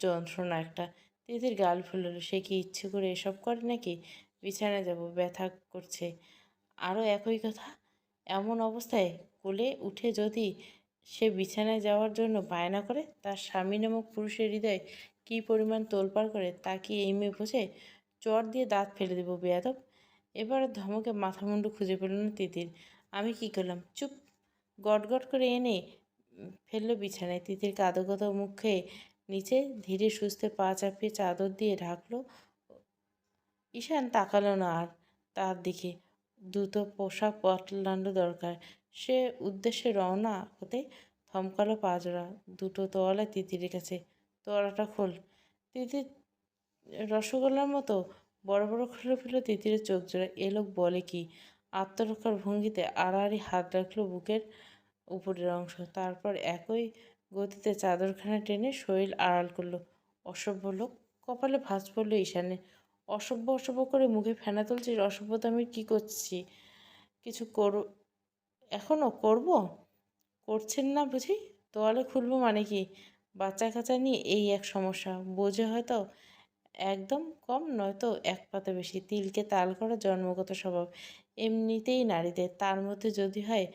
যন্ত্রণা একটা। তিতির গাল ফুলল। সে কি ইচ্ছে করে এসব করে নাকি? বিছানায় যাব, ব্যথা করছে। আরও একই কথা। এমন অবস্থায় কোলে উঠে যদি সে বিছানায় যাওয়ার জন্য বায়না করে, তার স্বামী নামক পুরুষের হৃদয় কী পরিমাণ তোলপাড় করে তা কি এই মেয়ে বোঝে? চট দিয়ে দাঁত ফেলে দেবো বেয়াদব। এবার ধমকে মাথা মুন্ডু খুঁজে পেল না তিতির। আমি কি করলাম? চুপ! গটগট করে এনে ফেললো বিছানায়। তিতির কাঁদো কাঁদো মুখে নিচে ধীরে সুস্থে পা চাপিয়ে চাদর দিয়ে ঢাকলো। ঈশান তাকালো না আর তার দিকে। দ্রুত পোশাক বদলানো দরকার। সে উদ্দেশ্যে রওনা হতে থমকালো পাজোড়া দুটো তোয়ালে তিতিরের কাছে। তোয়ালাটা খোল। তিতির রসগোল্লার মতো বড় বড় খুলে ফেলল তিতিরের চোখ জোড়া। এ লোক বলে কি? আত্মরক্ষার ভঙ্গিতে আড়াআড়ি হাত রাখলো বুকের উপরের অংশ। তারপর একই গতিতে চাদরখানা টেনে শরীর আড়াল করলো। অসভ্য লোক! কপালে ভাঁজ পড়ল ঈশানের। অসভ্য অসভ্য করে মুখে ফেনা তুলছিস? অসভ্যতা আমি কি করছি? কিছু এখনও করব? করছেন না বুঝি? তোয়ালে খুলবো মানে কি? বাচ্চা কাচ্চা নিয়ে এই এক সমস্যা। বোঝে হয়তো একদম কম, নয়তো এক পাতা বেশি। তিলকে তাল করা জন্মগত স্বভাব এমনিতেই নারীদের। তার মধ্যে যদি হয়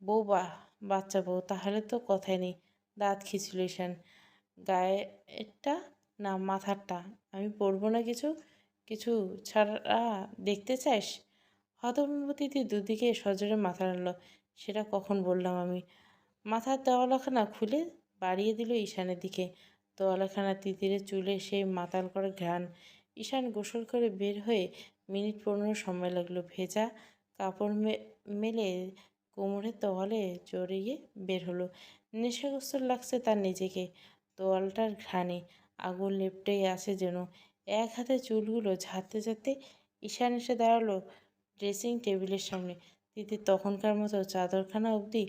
বউ বা বাচ্চা বউ, তাহলে তো কথাই নেই। দাঁত খিঁচল ঈশান। গায়েরটা না মাথারটা? আমি পরবো না কিছু? কিছু ছাড়া দেখতে চাস? হতভম্ব দুদিকে সজোরে মাথা নাড়ল। সেটা কখন বললাম আমি? মাথার দেওয়ালখানা খুলে বাড়িয়ে দিল ঈশানের দিকে। তোয়ালাখানা তিতিরের চুলে সেই মাতাল করে ঘ্রাণ। ঈশান গোসল করে বের হয়ে মিনিট 15 সময় লাগলো। ভেজা কাপড় মেলে কোমরে তোয়ালে জড়িয়ে বের হলো। নেশাগ্রস্ত লাগছে তার নিজেকে। তোয়ালটার ঘ্রাণে আগুন লেপ্টেই আছে যেন। এক হাতে চুলগুলো ঝাড়তে ঝাড়তে ঈশান এসে দাঁড়ালো ড্রেসিং টেবিলের সামনে। তিতির তখনকার মতো চাদরখানা অবধি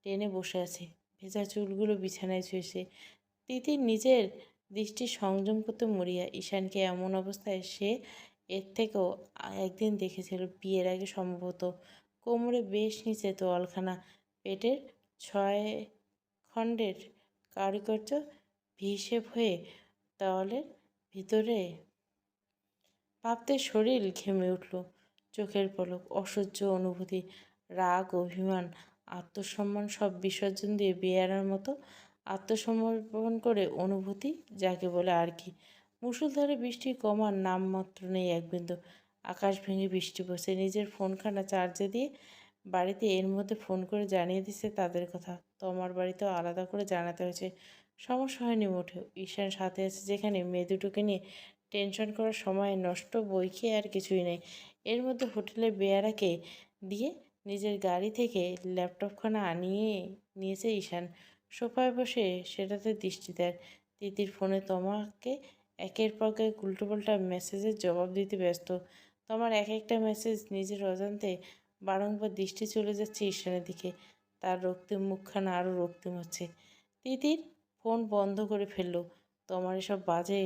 টেনে বসে আছে, ভেজা চুলগুলো বিছানায় ছুঁয়েছে। তিতির নিজের দৃষ্টি সংযম করতে মরিয়া। ঈশানকে এমন অবস্থায় সে এর থেকেও একদিন দেখেছিল, বিয়ের আগে সম্ভবত। কোমরে বেশ নিচে তোয়ালখানা, পেটের 6 খণ্ডের কারুকার্য হিসেব হয়ে তোয়ালের ভিতরে। ভাবতে শরীর ঘেমে উঠল। চোখের পলক, অসহ্য অনুভূতি, রাগ, অভিমান, আত্মসম্মান সব বিসর্জন দিয়ে বেয়ারার মতো আত্মসমর্পণ করে অনুভূতি যাকে বলে আর কি। মুষলধারে বৃষ্টি কমার নামমাত্র নেই এক বিন্দু। আকাশ ভেঙে বৃষ্টি পড়ছে। নিজের ফোনখানা চার্জে দিয়ে বাড়িতে এর মধ্যে ফোন করে জানিয়ে দিচ্ছে তাদের কথা। তোমার বাড়িতেও আলাদা করে জানাতে হয়েছে। সমস্যা হয়নি মোটেও। ঈশান সাথে আছে যেখানে, মেয়ে দুটোকে নিয়ে টেনশন করার সময় নষ্ট বই খেয়ে আর কিছুই নেই। এর মধ্যে হোটেলে বেয়ারাকে দিয়ে নিজের গাড়ি থেকে ল্যাপটপখানা আনিয়ে নিয়েছে ঈশান। সোফায় বসে সেটাতে দৃষ্টি দেয়। তিতির ফোনে তোমাকে একের পর এক উল্টোপাল্টা মেসেজের জবাব দিতে ব্যস্ত। তোমার এক একটা মেসেজ নিজের অজান্তে বারংবার দৃষ্টি চলে যাচ্ছে ঈশানের দিকে। তার রক্তিম মুখখানা আরও রক্তিম হচ্ছে। তিতির ফোন বন্ধ করে ফেলল। তোমার এসব বাজে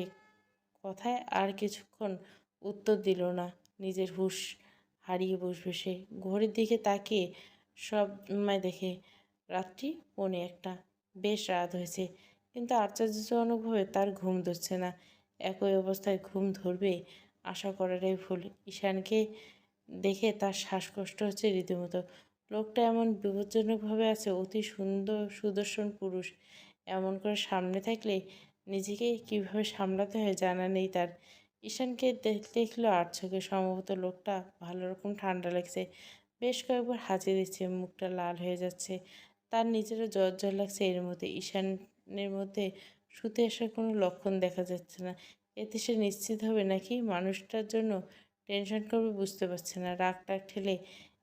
কথায় আর কিছুক্ষণ উত্তর দিল না। নিজের হুঁশ হারিয়ে বসবে সে। ঘড়ির দিকে তাকিয়ে সময় দেখে রাত্রি 1:45। বেশ রাত হয়েছে, কিন্তু আশ্চর্যজনকভাবে তার ঘুম ধরছে না। একই অবস্থায় ঘুম ধরবে আশা করাটাই ভুল। ঈশানকে দেখে তার শ্বাসকষ্ট হচ্ছে রীতিমতো। লোকটা এমন বিপজ্জনকভাবে আছে। অতি সুন্দর সুদর্শন পুরুষ। এমন করে সামনে থাকলে নিজেকে কিভাবে সামলাতে হয় জানা নেই তার। ঈশানকে দেখলো আর চোখে। সম্ভবত লোকটা ভালো রকম ঠান্ডা লাগছে। বেশ কয়েকবার হাঁচি দিচ্ছে, মুখটা লাল হয়ে যাচ্ছে। তার নিজেরও জ্বর জ্বর লাগছে। এর মধ্যে ঈশানের মধ্যে শুতে আসার কোনো লক্ষণ দেখা যাচ্ছে না। এতে সে নিশ্চিত হবে নাকি মানুষটার জন্য টেনশন করবে বুঝতে পারছে না। রাগ টাগ ঠেলে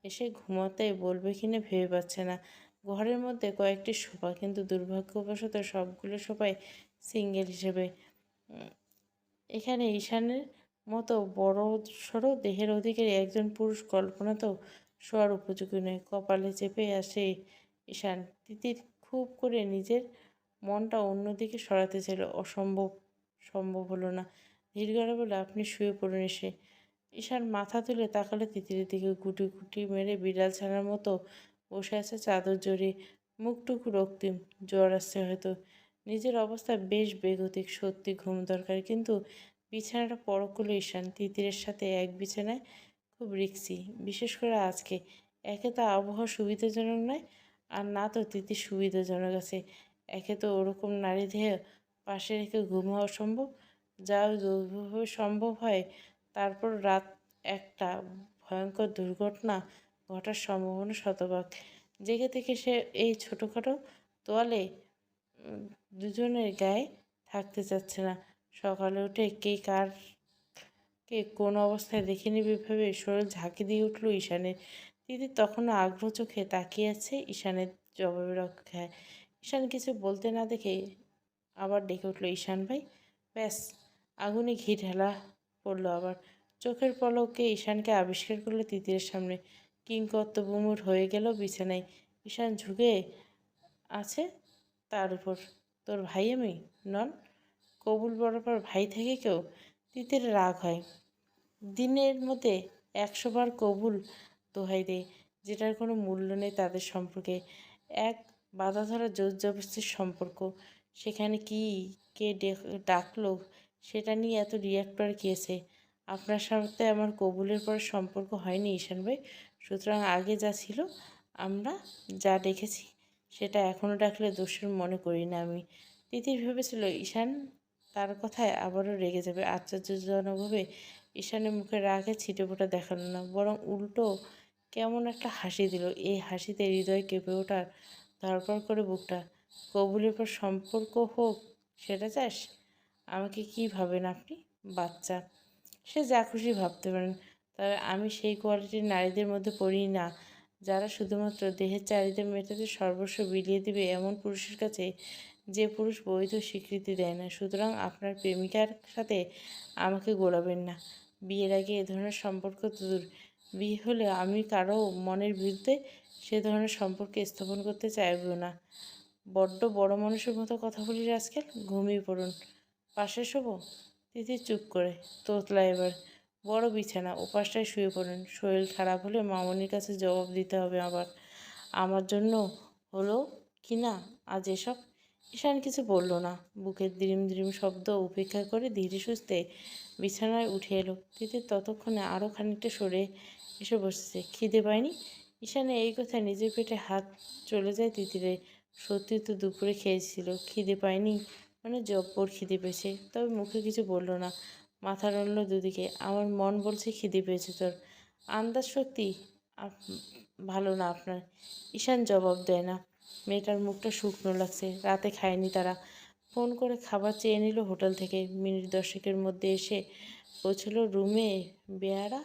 এসে ঘুমাতে বলবে কিনা ভেবে পাচ্ছে না। ঘরের মধ্যে কয়েকটি সোফা, কিন্তু দুর্ভাগ্যবশত সবগুলো সোফাই সিঙ্গেল হিসেবে। এখানে ঈশানের মতো বড়সড় দেহের অধিকারী একজন পুরুষ কল্পনাতেও শোয়ার উপযোগী নয়। কপালে চেপে আসে ঈশান। তিতির খুব করে নিজের মনটা অন্যদিকে সরাতে চাইল, সম্ভব হলো না। ধীর গলায় বলে, আপনি শুয়ে পড়ুন এসে। ঈশান মাথা তুলে তাকালো তিতিরের দিকে। গুটি গুটি মেরে বিড়াল ছানার মতো বসে আছে চাদর জড়িয়ে, মুখটুকু রক্তিম। জ্বর আসছে হয়তো। নিজের অবস্থা বেশ বেগতিক, সত্যি ঘুম দরকার, কিন্তু বিছানাটা পরখ করলো ঈশান। তিতিরের সাথে এক বিছানায় খুব রিক্সি, বিশেষ করে আজকে। একে তো আবহাওয়া সুবিধাজনক নয়, আর না তো তিতির সুবিধাজনক আছে। একে তো ওরকম নারী দেহ পাশে রেখে ঘুম হওয়া সম্ভব, যা দুর্ভাবে সম্ভব হয়। তারপর রাত একটা, ভয়ঙ্কর দুর্ঘটনা ঘটার সম্ভাবনা শতভাগ। জেগে থেকে সে এই ছোটোখাটো তোয়ালে দুজনের গায়ে থাকতে চাচ্ছে না। সকালে উঠে কে কোন অবস্থায় দেখে নিবে ভেবে শরীর ঝাঁকি দিয়ে উঠল ঈশানের। তিতির তখনও আগ্রহ চোখে তাকিয়ে আছে ঈশানের জবাবের অপেক্ষায়। ঈশান কিছু বলতে না দেখে আবার ডেকে উঠল, ঈশান ভাই। ব্যাস, আগুনে ঘি ঢালা পড়ল আবার। চোখের পলকে ঈশানকে আবিষ্কার করলো তিতিরের সামনে। কিংকর্তব্যমূঢ় হয়ে গেল বিছানায়। ঈশান ঝুঁকে আছে তার উপর। তোর ভাই আমি? নন? কবুল বরাবর ভাই থেকে কেউ? তিতির রাগ হয়। দিনের মধ্যে 100 বার কবুল দোহাই দেয়, যেটার কোনো মূল্য নেই তাদের সম্পর্কে। এক বাঁধা ধরা জোর জবরদস্তির সম্পর্ক। সেখানে কে ডাকলো সেটা নিয়ে এত রিয়াক্ট কি আছে? আপনার সাথে আমার কবুলের পরে সম্পর্ক হয়নি ঈশান ভাই। সুতরাং আগে যা ছিল, আমরা যা ডেকেছি, সেটা এখনও ডাকলে দোষের মনে করি না আমি। তিতির ভেবেছিল ঈশান তার কথায় আবারও রেগে যাবে। আশ্চর্যজনকভাবে ঈশানের মুখে রাগে ছিটেফোঁটা দেখালো না, বরং উল্টো কেমন একটা হাসি দিল। এই হাসিতে হৃদয় কেঁপে ওঠার ধড়ফড় করে বুকটা। কবুলের পর সম্পর্ক হোক, সেটা চাস? আমাকে কি ভাবেন আপনি? বাচ্চা। সে যা খুশি ভাবতে পারেন, তবে আমি সেই কোয়ালিটির নারীদের মধ্যে পড়ি না, যারা শুধুমাত্র দেহের চাহিদা মেটাতে সর্বস্ব বিলিয়ে দিবে এমন পুরুষের কাছে, যে পুরুষ বৈধ স্বীকৃতি দেয় না। সুতরাং আপনার প্রেমিকার সাথে আমাকে গোলাবেন না। বিয়ের আগে এ ধরনের সম্পর্ক তো দূর, বিয়ে হলে আমি কারো মনের বিরুদ্ধে সে ধরনের সম্পর্ক স্থাপন করতে চাইবো না। বড্ড বড় মানুষের মতো কথা বলিস আজকাল। ঘুমিয়ে পড়ুন। পাশে শোবো? তিথি চুপ করে। তোতলা এবার। বড় বিছানা, ওপাশটায় শুয়ে পড়ুন। শরীর খারাপ হলে মামনির কাছে জবাব দিতে হবে আবার। আমার জন্য হলো কি না আজ এসব? ঈশান কিছু বলল না। বুকের দ্রিম দ্রিম শব্দ উপেক্ষা করে ধীরে সুস্থে বিছানায় উঠে এলো। তিতির ততক্ষণে আরও খানিকটা সরে এসে বসেছে। খিদে পায়নি? ঈশানে এই কথায় নিজের পেটে হাত চলে যায় তিতিরে। সত্যি তো দুপুরে খেয়েছিল। খিদে পায়নি মানে জব্বর খিদে পেয়েছে। তবে মুখে কিছু বলল না, মাথা নড়ল দুদিকে। আমার মন বলছে খিদে পেয়েছে তোর। আন্দাজ শক্তি ভালো না আপনার। ঈশান জবাব দেয় না। মেয়েটার মুখটা শুকনো লাগছে। রাতে খায়নি তারা। ফোন করে খাবার চেয়ে নিল হোটেল থেকে। মিনিট 10-এর মধ্যে এসে পৌঁছলো রুমে বেয়ারা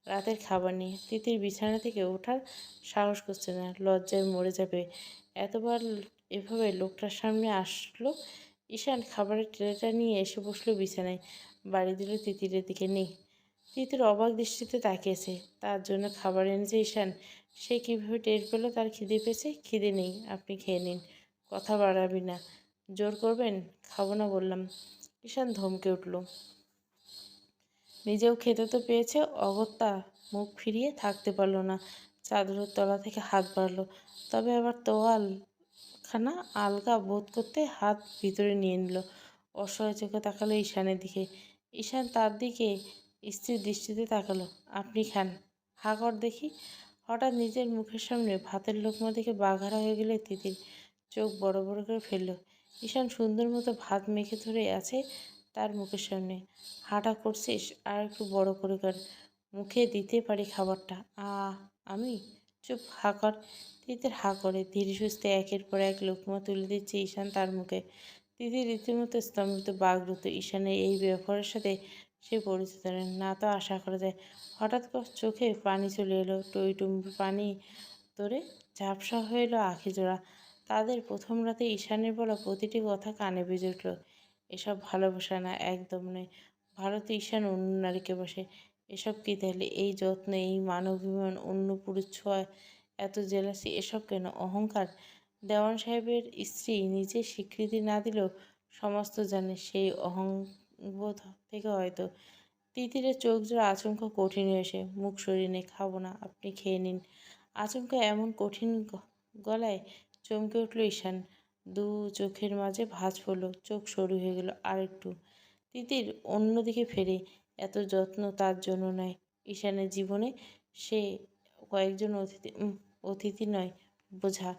রাতের খাবার নিয়ে। তিতির বিছানা থেকে ওঠার সাহস করছে না, লজ্জায় মরে যাবে। এতবার এভাবে লোকটার সামনে আসলো। ঈশান খাবারের ট্রেটা নিয়ে এসে বসলো বিছানায়। বাড়ি দিল তিতিরের দিকে। নেই। তিতির অবাক দৃষ্টিতে তাকিয়েছে। তার জন্য খাবার এনেছে ঈশান। সে কীভাবে টের পেল তার খিদে পেয়েছে? খিদে নেই, আপনি খেয়ে নিন। কথা বাড়াবি না। জোর করবেন? খাবো না বললাম। ঈশান ধমকে উঠল। নিজেও খেতে তো পেয়েছে। অগত্যা মুখ ফিরিয়ে থাকতে পারল না। চাদরের তলা থেকে হাত বাড়ল, তবে আবার তোয়ালখানা আলগা বোধ করতে হাত ভিতরে নিয়ে নিল। অসহায় চোখে তাকালো ঈশানের দিকে। ঈশান তার দিকে স্থির দৃষ্টিতে তাকালো। আপনি খান, হা কর দেখি। হঠাৎ নিজের মুখের সামনে ভাতের লোকমা দেখে বাঘারা হয়ে গেলে তিতির। চোখ বড় বড় করে ফেলল। ঈশান সুন্দর মতো ভাত মেখে ধরে আছে তার মুখের সামনে। হাঁটা করছিস? আর একটু বড় করে কর, মুখে দিতে পারি খাবারটা। আমি? চুপ, হা কর। তিতির হা করে ধীরে সুস্থে একের পর এক লোকমা তুলে দিচ্ছে ঈশান তার মুখে। তিতির রীতিমতো স্তম্ভিত, বাকরুদ্ধ। ঈশানের এই ব্যবহারের সাথে সে পরিচিত নয়, না তো আশা করা যায়। হঠাৎ চোখে পানি চলে এলো, টইটুম্বুর পানি তোরে ঝাপসা হয়ে এলো আখিজোড়া। তাদের প্রথম রাতে ঈশানের বলা প্রতিটি কথা কানে বেজে উঠল। এসব ভালোবাসা না, একদম নয়। ভালো তো ঈশান অন্য নারীকে বসে। এসব কি তাহলে? এই যত্ন, এই মানবাভিমান, অন্য পুরুষ ছোঁয়া, এত জেলাসি, এসব কেন? অহংকার। দেওয়ান সাহেবের স্ত্রী নিজে স্বীকৃতি না দিলেও সমস্ত জানে, সেই অহংবোধ থেকে হয়তো। তিতিরের চোখ জোড়া আচমকা কঠিন হয়েছে। মুখ সরিয়ে নে, খাবো না, আপনি খেয়ে নিন। আচমকা এমন কঠিন গলায় চমকে উঠল ঈশান। দু চোখের মাঝে ভাঁজ পড়ল, চোখ সরু হয়ে গেল আরেকটু। তিতির অন্যদিকে ফেরে। এত যত্ন তার জন্য নয়, ঈশানের জীবনে সে কয়েকজন অতিথি নয়, বোঝা।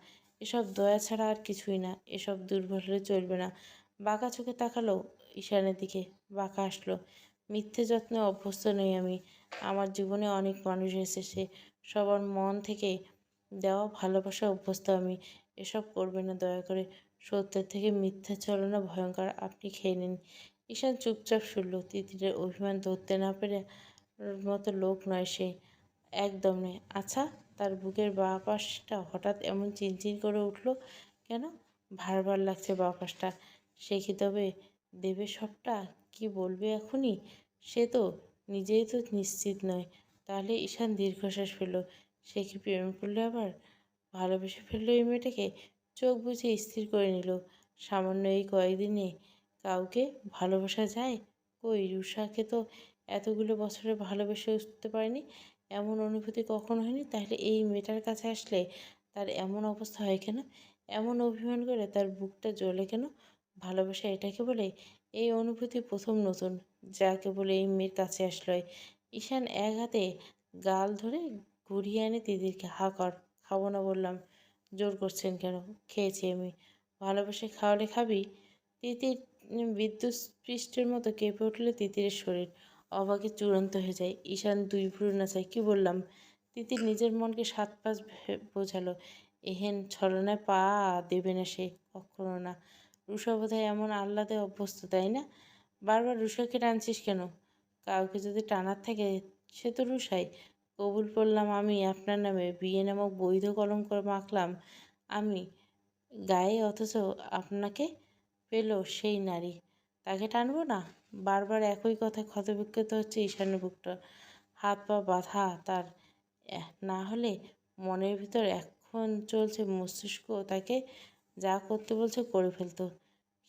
এসব দয়া ছাড়া আর কিছুই না, এসব দুর্বল হলে চলবে না। বাঁকা চোখে তাকালো ঈশানের দিকে, বাঁকা আসলো। মিথ্যে যত্নে অভ্যস্ত নই আমি। আমার জীবনে অনেক মানুষ এসেছে, সবার মন থেকে দেওয়া ভালোবাসা অভ্যস্ত আমি। এসব করবে না দয়া করে। সত্যের থেকে মিথ্যা ছলনা ভয়ঙ্কর। আপনি খেয়ে নিন। ঈশান চুপচাপ শুনল। তিতিরের অভিমান ধরতে না পেরে মতো লোক নয় সে, একদম নয়। আচ্ছা, তার বুকের বাঁ পাশটা হঠাৎ এমন চিনচিন করে উঠল কেন? ভার ভার লাগছে বাঁ পাশটা। সে কি তবে দেবে সবটা? কি বলবে এখনই? সে তো নিজেই তো নিশ্চিত নয়। তাহলে ঈশান দীর্ঘশ্বাস ফেলল। সে কি প্রেমে পড়লো আবার? ভালোবেসে ফেললো এই মেয়েটাকে? চোখ বুজে স্থির করে নিল। সামান্য এই কয়েকদিনে কাউকে ভালোবাসা যায়? কই, রুষাকে তো এতগুলো বছরে ভালোবেসে উঠতে পারেনি, এমন অনুভূতি কখনো হয়নি। তাহলে এই মেয়েটার কাছে আসলে তার এমন অবস্থা হয় কেন? এমন অভিমান করে তার বুকটা জ্বলে কেন? ভালোবাসা এটাকে বলে? এই অনুভূতি প্রথম নতুন, যাকে বলে এই মেয়ের কাছে আসলো। ঈশান এক হাতে গাল ধরে ঘুরিয়ে এনে তিতিরকে, হা কর। খাবো না বললাম। জোর করছেন কেন? খেয়েছি আমি। ভালোবেসে খাওয়ালে খাবি? তিতির বিদ্যুৎস্পৃষ্টের মতো কেঁপে উঠল তিতিরের শরীর। অবাকে চূড়ান্ত হয়ে যায়। ঈশান দুই ভ্রু নাচায়। কি বললাম? তিতির নিজের মনকে সাত পাঁচ বোঝালো। এহেন ছলনায় পা দেবে না সে, কখনো না। রুষা বোধহয় এমন আহ্লাদে অভ্যস্ত, তাই না? বারবার রুষাকে টানছিস কেন? কাউকে যদি টানার থাকে সে তো রুষাই। কবুল করলাম আমি আপনার নামে, বিয়ে নামক বৈধ কলঙ্ক মাখলাম আমি গায়ে, অথচ আপনাকে পেল সেই নারী, তাকে টানবো না? বারবার একই কথা ক্ষতবিক্ষত হচ্ছে ঈশানের বুকটা। হাত পা বাঁধা তার। না হলে মনের ভিতর এখন চলছে, মস্তিষ্ক তাকে যা করতে বলছে করে ফেলতো।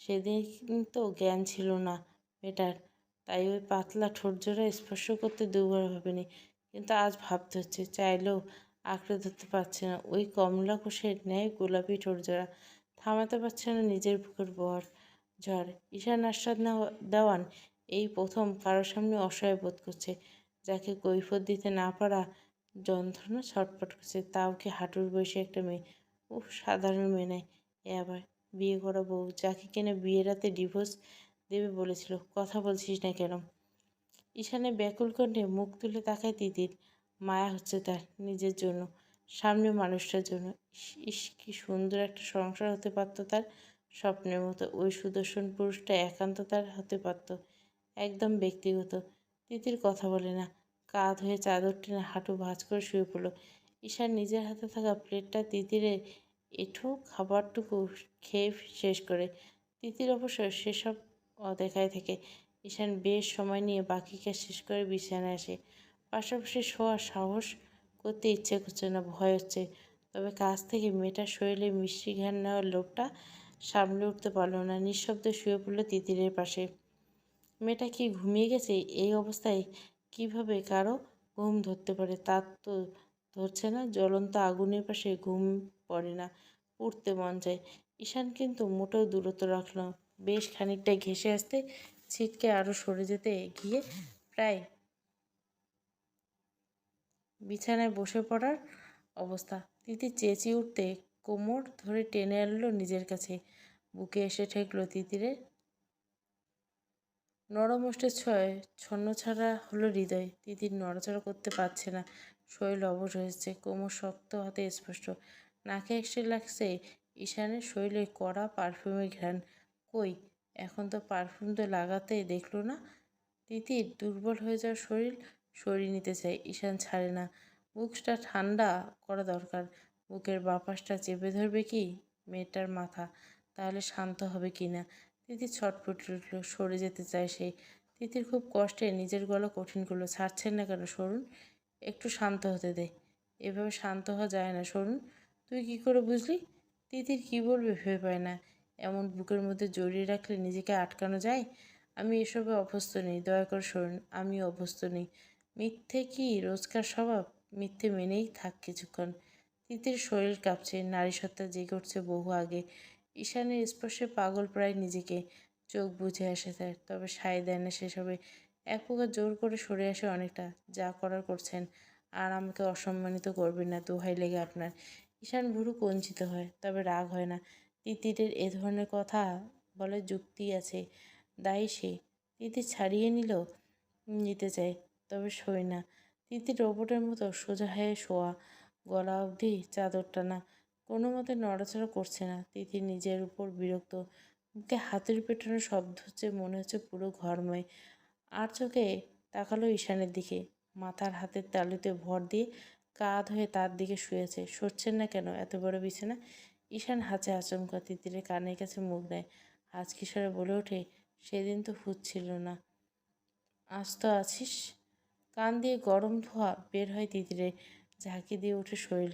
সেদিন তো জ্ঞান ছিল না মেয়েটার, তাই ওই পাতলা ঠোঁটজোড়া স্পর্শ করতে দুবার ভাবেনি। কিন্তু আজ ভাবতে হচ্ছে, চাইলেও আঁকড়ে ধরতে পারছে না ওই কমলা কোষের ন্যায় গোলাপি ঠোঁটজোড়া। থামাতে পারছে না নিজের বুকের বর ঝড়। ঈশান আশ্বাদ দেওয়ান এই প্রথম কারোর সামনে অসহায় বোধ করছে। যাকে কৈফিয়ত দিতে না পারা যন্ত্রণা ছটফট করছে। তাও কি হাঁটুর বয়সী একটা মেয়ে? উফ, সাধারণ মেয়ে নয় এ আবার, বিয়ে করা বউ, যাকে কিনা বিয়ের রাতে ডিভোর্স দেবে বলেছিল। কথা বলছিস না কেন? ঈশানের ব্যাকুল কণ্ঠে মুখ তুলে তাকায় তিতির। মায়া হচ্ছে তার নিজের জন্য, সামনে মানুষটার জন্য। ইস ইস, কি সুন্দর একটা সংসার হতে পারত তার, স্বপ্নের মতো। ওই সুদর্শন পুরুষটা একান্ত তার হতে পারত, একদম ব্যক্তিগত। তিতির কথা বলে না, কাঁধ হয়ে চাদর টেনে হাঁটু ভাঁজ করে শুয়ে পড়ল। ঈশান নিজের হাতে থাকা প্লেটটা তিতিরের এঁঠো খাবারটুকু খেয়ে শেষ করে। তিতির অবশ্য সেসব অদেখায় থাকে। ঈশান বেশ সময় নিয়ে বাকি কাজ শেষ করে বিছানায় আসে। পাশাপাশি শোয়ার সাহস করতে ইচ্ছে করছে না, ভয় হচ্ছে। তবে কাছ থেকে মেয়েটার শরীরে মিষ্টি ঘ্রাণ নেওয়ার লোভটা সামলে উঠতে পারল না। নিঃশব্দে শুয়ে পড়ল তিতিরের পাশে। মেয়েটা কি ঘুমিয়ে গেছে? এই অবস্থায় কিভাবে কারো ঘুম ধরতে পারে? তার তো ধরছে না। জ্বলন্ত আগুনের পাশে ঘুম পড়ে না, উঠতে মন চায়। ঈশান কিন্তু মোটেও দূরত্ব রাখল না। বেশ খানিকটা ঘেঁষে আসতে ছিটকে আরও সরে যেতে গিয়ে প্রায় বিছানায় বসে পড়ার অবস্থা। তিতি চেঁচিয়ে উঠতে কোমর ধরে টেনে আনলো নিজের কাছে। বুকে এসে ঠেকল তিতিরের। নরম ওষ্ঠের ছোঁয়ায় ছন্নছাড়া হলো হৃদয়। তিতির নড়াচড়া করতে পারছে না, শরীর অবশ হয়েছে, কোমর শক্ত হাতে স্পষ্ট। নাকে এসে লাগছে ঈশানের শরীরে কড়া পারফিউমের ঘ্রাণ। কই, এখন তো পারফিউম তো লাগাতে দেখলো না। তিতির দুর্বল হয়ে যাওয়া শরীর সরিয়ে নিতে চায়, ঈশান ছাড়ে না। বুকটা ঠান্ডা করা দরকার। বুকের বাপাসটা চেপে ধরবে কি মেয়েটার মাথা, তাহলে শান্ত হবে কি না। তিতির ছটফটে উঠল, সরে যেতে চায় সে। তিতির খুব কষ্টে নিজের গলা কঠিন করলো। ছাড়ছেন না কেন সরুন, একটু শান্ত হতে দে। এভাবে শান্ত হওয়া যায় না সরুন। তুই কি করে বুঝলি? তিতির কি বলবে ভেবে পায় না। এমন বুকের মধ্যে জড়িয়ে রাখলে নিজেকে আটকানো যায়? আমি এসবে অভ্যস্ত নেই, দয়া করে সরুন। আমিও অভ্যস্ত নেই। মিথ্যে কি রোজকার স্বভাব? মিথ্যে মেনেই থাক কিছুক্ষণ। তিতির শরীর কাঁপছে, নারীসত্তা জেগে উঠছে বহু আগে। ঈশানের স্পর্শে পাগল প্রায় নিজেকে। চোখ বুজে আসে তার, তবে সায় দেয় না সেসবে। এক প্রকার জোর করে সরে আসে অনেকটা। যা করার করছেন, আর আমাকে অসম্মানিত করবেন না, দোহাই লেগে আপনার। ঈশান ভুরু কুঞ্চিত হয়, তবে রাগ হয় না। তিতিরের এ ধরনের কথা বলে যুক্তি আছে, দায়ী সে। তিতির ছাড়িয়ে নিতে চায়, তবে সই না। তিতির রোবটের মতো সোজা হয়ে শোয়া, গলা অবধি চাদর টানা, কোনো মতে নড়াচড়া করছে না। তিতির নিজের উপর বিরক্ত। বুকে হাতুড়ি পেটানোর শব্দ হচ্ছে, মনে হচ্ছে পুরো ঘরময়। আর চোখে তাকালো ঈশানের দিকে। মাথার হাতের তালুতে ভর দিয়ে কাঁধ হয়ে তার দিকে শুয়েছে। সরছেন না কেন? এত বড় বিছানা। ঈশান হাঁচে আচমকা, তিতিরের কানের কাছে মুখ নেয়। হাচকিস্বরে বলে ওঠে, সেদিন তো ভূত ছিল না, আজ তো আছিস। কান দিয়ে গরম ধোঁয়া বের হয় তিতিরের। ঝাঁকি দিয়ে ওঠে শরীর।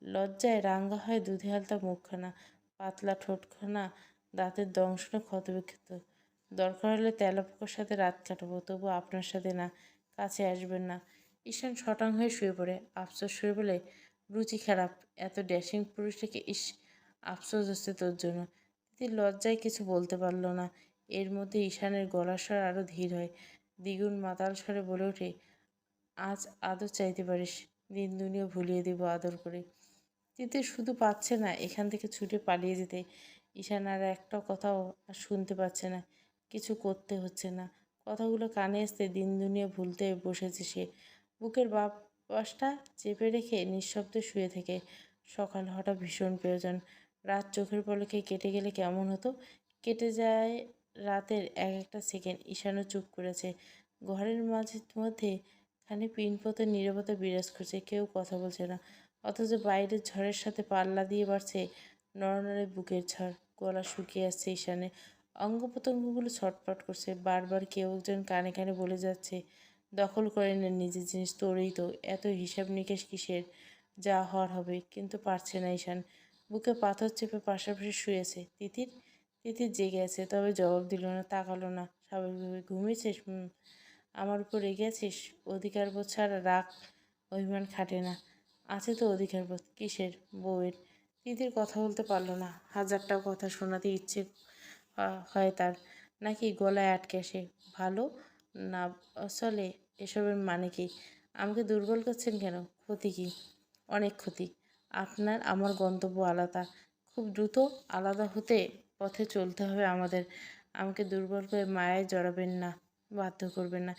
লজ্জায় রাঙ্গা হয় দুধে আলতা মুখখানা, পাতলা ঠোঁটখানা দাঁতের দংশনে ক্ষতবিক্ষত। দরকার হলে তেলাপোকার সাথে রাত কাটাবো, তবু আপনার সাথে না। কাছে আসবেন না। ঈশান শটাং হয়ে শুয়ে পড়ে। আফসোস শুয়ে বলে, রুচি খারাপ। এত ড্যাশিং পুরুষটাকে ইস, আফসোস হচ্ছে তোর জন্য। তিতির লজ্জায় কিছু বলতে পারল না। এর মধ্যে ঈশানের গলার স্বর আরও ধীর হয়। দ্বিগুণ মাতাল স্বরে বলে ওঠে, আজ আদর চাইতে পারিস, দিন দুনিয়া ভুলিয়ে দিব আদর করে। তিতির শুধু পাচ্ছে না এখান থেকে ছুটে পালিয়ে যেতে। ঈশান আর একটা কথাও আর শুনতে পাচ্ছে না, কিছু করতে হচ্ছে না। কথাগুলো কানে আসতে দিন দুনিয়া ভুলতে বসেছে সে। বুকের বাঁ পাশটা চেপে রেখে নিঃশব্দে শুয়ে থেকে। সকাল হওয়াটা ভীষণ প্রয়োজন। রাত চোখের পলকে কেটে গেলে কেমন হতো? কেটে যায় রাতের এক একটা সেকেন্ড। ঈশানও চুপ করেছে। ঘরের মধ্যে খানে পিনপত নীরবতা বিরাজ করছে, কেউ কথা বলছে না। অথচ বাইরের ঝড়ের সাথে পাল্লা দিয়ে বাড়ছে নড়নড়ে বুকের ঝড়। গলা শুকিয়ে আসছে ঈশানে, অঙ্গ প্রত্যঙ্গগুলো ছটফট করছে। বারবার কেউ একজন কানে কানে বলে যাচ্ছে, দখল করে নেন নিজের জিনিস, তোরই তো, এত হিসাব নিকেশ কিসের? যা হওয়ার হবে। কিন্তু পারছে না ঈশান। বুকে পাথর চেপে পাশাপাশি শুয়েছে। তিতির তিতির জেগে আছে, তবে জবাব দিল না, তাকালো না। স্বাভাবিকভাবে, ঘুমিয়েছিস? আমার উপর রেগে আছিস? অধিকারবোধ ছাড়া রাগ অভিমান খাটে না। আছে তো অধিকারবোধ। কিসের? বউয়ের। তিতির কথা বলতে পারল না। হাজারটা কথা শোনাতে ইচ্ছে হয় তার, নাকি গলায় আটকে আসে। ভালো না আসলে এসবের মানে কি? আমাকে দুর্বল করছেন কেন? ক্ষতি কি? অনেক ক্ষতি। আপনার আমার গন্তব্য আলাদা, খুব দ্রুত আলাদা হতে পথে চলতে হবে আমাদের। আমাকে দুর্বল করে মায়ায় জড়াবেন না, বাধ্য করবেন না।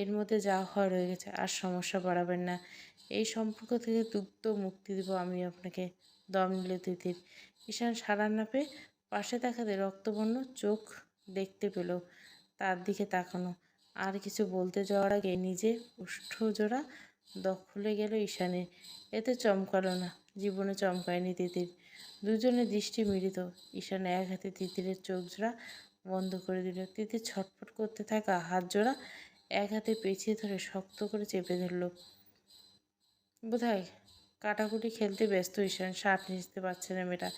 এর মধ্যে যা হয় রয়ে গেছে, আর সমস্যা বাড়াবেন না। এই সম্পর্ক থেকে দ্রুত মুক্তি দেব আমি আপনাকে। দম নিল তিতির। ঈশান সাড়া না পেয়ে পাশে তাকাতে রক্তবর্ণ চোখ দেখতে পেল তার দিকে তাকানো। আর কিছু বলতে যাওয়ার আগে নিজে ওষ্ঠজোড়া দখলে গেল ঈশানের। এতে চমকালো না, জীবনে চমকায়নি তিতির। দুজনের দৃষ্টি মিলিত। ঈশান এক হাতে তিতিরের চোখ জোড়া বন্ধ করে দিল। তিতির ছটফট করতে থাকা হাত জোড়া এক হাতে পেঁচিয়ে ধরে শক্ত করে চেপে ধরল। বোধহয় কাটাকুটি খেলতে ব্যস্ত ঈশান। শার্ট নিতে পারছে না মেয়েটা।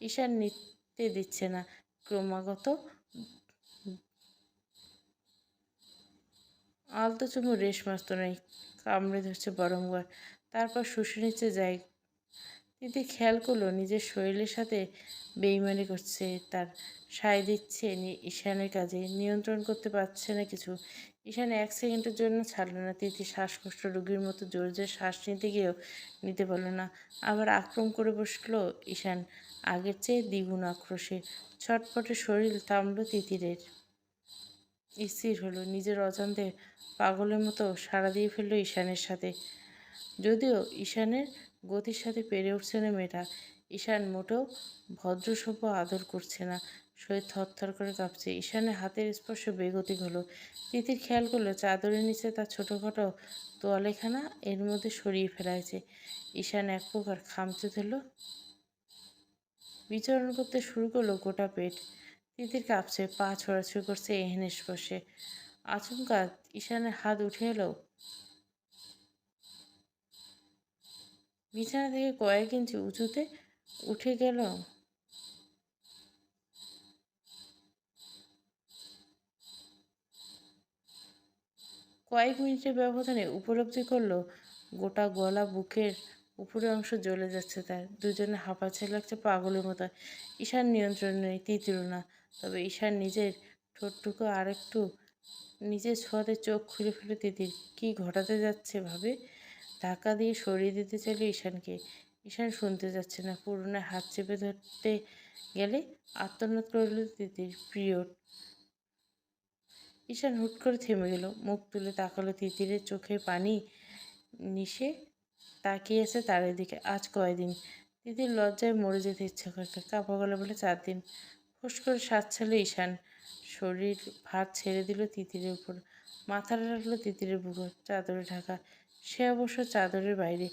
ঈশান নিতে দিচ্ছে না। ক্রমাগত আলতো চুমু রেশ মাস্ত নয়, কামড়ে ধরছে বরংবার। তারপর শুষে নিচ্ছে যায়। তিতি খেয়াল করলো নিজের শরীরের সাথে বেইমানি করছে তার, সায় দিচ্ছে ঈশানের কাজে, নিয়ন্ত্রণ করতে পারছে না কিছু। ঈশান এক সেকেন্ডের জন্য ছাড়লো না। তিতি শ্বাসকষ্ট রোগীর মতো জোরে জোরে শ্বাস নিতে গিয়েও নিতে পারলো না। আবার আক্রমণ করে বসলো ঈশান, আগের চেয়ে দ্বিগুণ আক্রোশে। ছটফটে শরীর থামলো তিতিরের। স্থির হলো, নিজের অজান্তে পাগলের মতো সাড়া দিয়ে ফেললো ঈশানের সাথে। যদিও ঈশানের গতির সাথে পেরে উঠছে না মেয়েটা। ঈশান মোটেও ভদ্রসভ্য আদর করছে না। শরীর থরথর করে কাঁপছে। ঈশানের হাতের স্পর্শ বেগতিক হলো। তিতির খেয়াল করলো চাদরের নিচে তার ছোটোখাটো তোয়ালেখানা এর মধ্যে সরিয়ে ফেলা হয়েছে। ঈশান এক প্রকার খামচে ধরল, বিচরণ করতে শুরু করলো গোটা পেট। তিতির কাঁপছে, পা ছোড়াছুড়ি করছে এহেন স্পর্শে। আচমকা ঈশানের হাত উঠে এলো বিছানা থেকে কয়েক ইঞ্চি উঁচুতে উঠে গেল। কয়েক মিনিটের ব্যবধানে উপলব্ধি করলো গোটা গলা বুকের উপরের অংশ জ্বলে যাচ্ছে তার। দুজনে হাঁপাচ্ছে, লাগছে পাগলের মতো। ঈশান নিয়ন্ত্রণ নেই, তিতিরও না। তবে ঈশান নিজের ঠোঁটটুকু আরেকটু নিজের ছোঁয়াতে চোখ খুলে ফেলে তিতির। কি ঘটাতে যাচ্ছে ভাবে ধাক্কা দিয়ে সরিয়ে দিতে চাইল ঈশানকে। ঈশান শুনতে যাচ্ছে না। পুরনো হাত চেপে ধরতে গেলে আর্তনাদ করল তিতির, পিরিয়ড। ঈশান হুট করে থেমে গেল, মুখ তুলে তাকালো তিতিরের চোখের পানি নিশে তাকিয়ে আছে তার দিকে। আজ কয়দিন? তিতির লজ্জায় মরে যেতে ইচ্ছা করছে। কাপা গলা বলে 4 দিন। ফোঁস করে শ্বাস ছাড়ল ঈশান। শরীর ভার ছেড়ে দিল তিতিরের উপর। মাথাটা রাখলো তিতিরের বুকে, চাদরে ঢাকা। সে অবশ্য চাদরের বাইরে।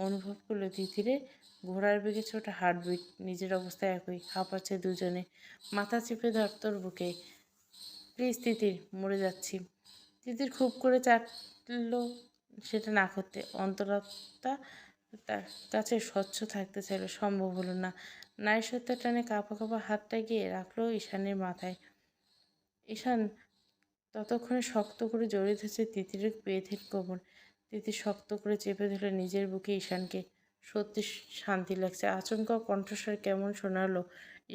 অনুভব করলো তিতিরের ঘোড়ার বেগে ছোট হার্টবিট। নিজের অবস্থা একই, হাঁপাচ্ছে দুজনে। মাথা চেপে ধর তোর বুকে। প্লিজ তিতির, মরে যাচ্ছি। তিতির খুব করে চাটল সেটা না করতে। অন্তরাত্মা তার কাছে স্বচ্ছ থাকতে চাইল, সম্ভব হলো না। নারীসত্তার টানে কাঁপা কাঁপা হাতটা গিয়ে রাখলো ঈশানের মাথায়। ঈশান ততক্ষণে শক্ত করে জড়িয়ে ধরছে তিতিরের বেঁধে কোমর। তিতির শক্ত করে চেপে ধরল নিজের বুকে ঈশানকে। সত্যি শান্তি লাগছে। আচমকা কণ্ঠস্বর কেমন শোনালো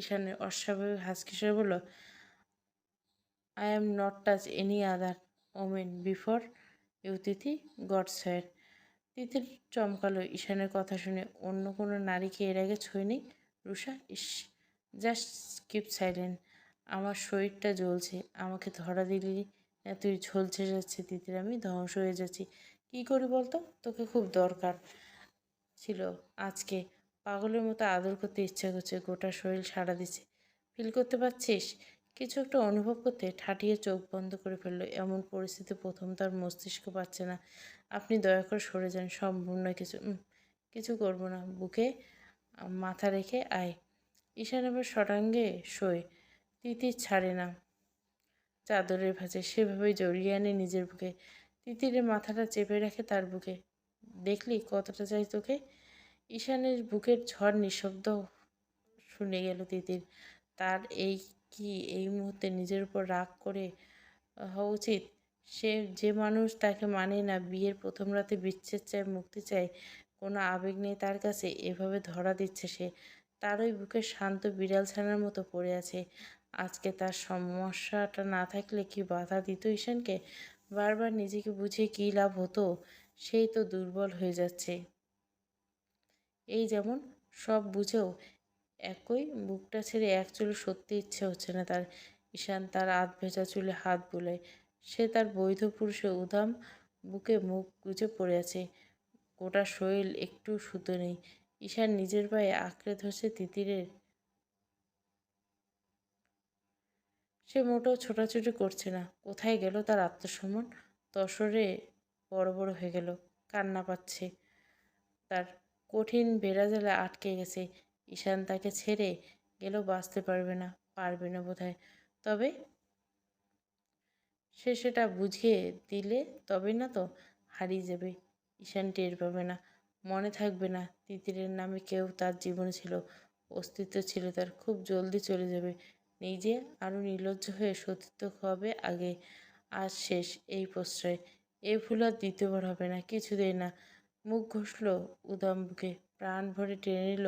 ঈশানের। অস্বাভাবিক হাসকি স্বরে বলল, I am not touch any other woman before you, Tithi, God swear. তিতির চমকালো ঈশানের কথা শুনে। অন্য কোনো নারীকে এর আগে ছুঁয়নি রুষা? ইস, জাস্ট কিপ সাইলেন্ট। আমার শরীরটা জ্বলছে। আমাকে ধরা দিলি না তুই? ঝলসে যাচ্ছে তিতির, আমি ধ্বংস হয়ে যাচ্ছি। কী করি বলতো? তোকে খুব দরকার ছিল আজকে। পাগলের মতো আদর করতে ইচ্ছা করছে, গোটা শরীর সাড়া দিচ্ছে। ফিল করতে পারছিস? কিছু একটা অনুভব করতে ঠাটিয়ে চোখ বন্ধ করে ফেললো। এমন পরিস্থিতি প্রথম, তার মস্তিষ্ক পাচ্ছে না। আপনি দয়া করে সরে যান, সম্ভব নয় কিছু। কিছু করবো না। বুকে মাথা রেখে আয়। ঈশান এবার শটাঙ্গে শোয়। তিতির ছাড়ে না চাদরের ভাঁজে, সেভাবেই জড়িয়ে আনে নিজের বুকে। তিতিরের মাথাটা চেপে রাখে তার বুকে। দেখলি কতটা চাই তোকে? ঈশানের বুকের ঝড় নিঃশব্দ শুনে গেল তিতির। তার এই কি এই মুহূর্তে নিজের উপর রাগ করে হওয়া উচিত? সে যে মানুষ তাকে মানে না, বিয়ের প্রথম রাতে বিচ্ছেদ চায়, মুক্তি চায়, কোনো আবেগ নেই তার কাছে, এভাবে ধরা দিচ্ছে সে। তার ওই বুকে শান্ত বিড়াল ছানার মতো পড়ে আছে। আজকে তার সমস্যাটা না থাকলে কি বাধা দিত ঈশানকে? বারবার নিজেকে বুঝিয়ে কী লাভ হতো? সেই তো দুর্বল হয়ে যাচ্ছে। এই যেমন সব বুঝেও একই বুকটা ছেড়ে এক চুলো সত্যি ইচ্ছে হচ্ছে না তার। ঈশান তার আধ ভেজা চুলে হাত বুলায়। সে তার বৈধ পুরুষে উধাম বুকে মুখ গুজে পড়ে আছে। গোটা শরীর একটু সুতো নেই। ঈশান নিজের পায়ে আঁকড়ে ধরছে তিতিরের। সে মোটেও ছোটাছুটি করছে না। কোথায় গেল তার আত্মসম্মান? তসরে বড় বড় হয়ে গেল। কান্না পাচ্ছে। তার কঠিন বেড়াজালে আটকে গেছে। ঈশান তাকে ছেড়ে গেলেও বাঁচতে পারবে না, পারবে না বোধহয়। তবে সে সেটা বুঝিয়ে দিলে তবেই না তো হারিয়ে যাবে। ঈশান টের পাবে না, মনে থাকবে না তিতিরের নামে কেউ তার জীবনে ছিল, অস্তিত্ব ছিল তার। খুব জলদি চলে যাবে। নিজে আরও নির্লজ্জ হয়ে সতীত্ব হবে আগে। আজ শেষ এই প্রশ্রয়। এই ভুল আর দ্বিতীয়বার হবে না, কিছুতেই না। মুখ ঘষল উদাম বুকে, প্রাণ ভরে টেনে নিল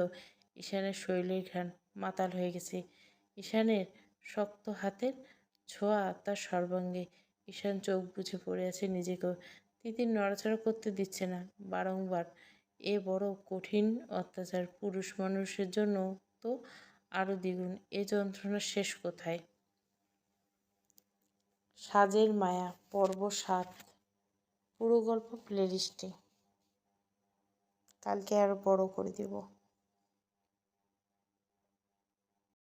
ঈশানের শরীরের ঘ্রাণ। মাতাল হয়ে গেছে। ঈশানের শক্ত হাতের ছোঁয়া তার সর্বাঙ্গে। ঈশান চোখ বুজে পড়ে আছে নিজেকেও। তিতির নড়াচড়া করতে দিচ্ছে না। বারংবার এ বড় কঠিন অত্যাচার। পুরুষ মানুষের জন্য তো আরও দ্বিগুণ। এ যন্ত্রণার শেষ কোথায়? সাজের মায়া, পর্ব 7। পুরো গল্প প্লেলিস্টে। কালকে আরো বড় করে দিব।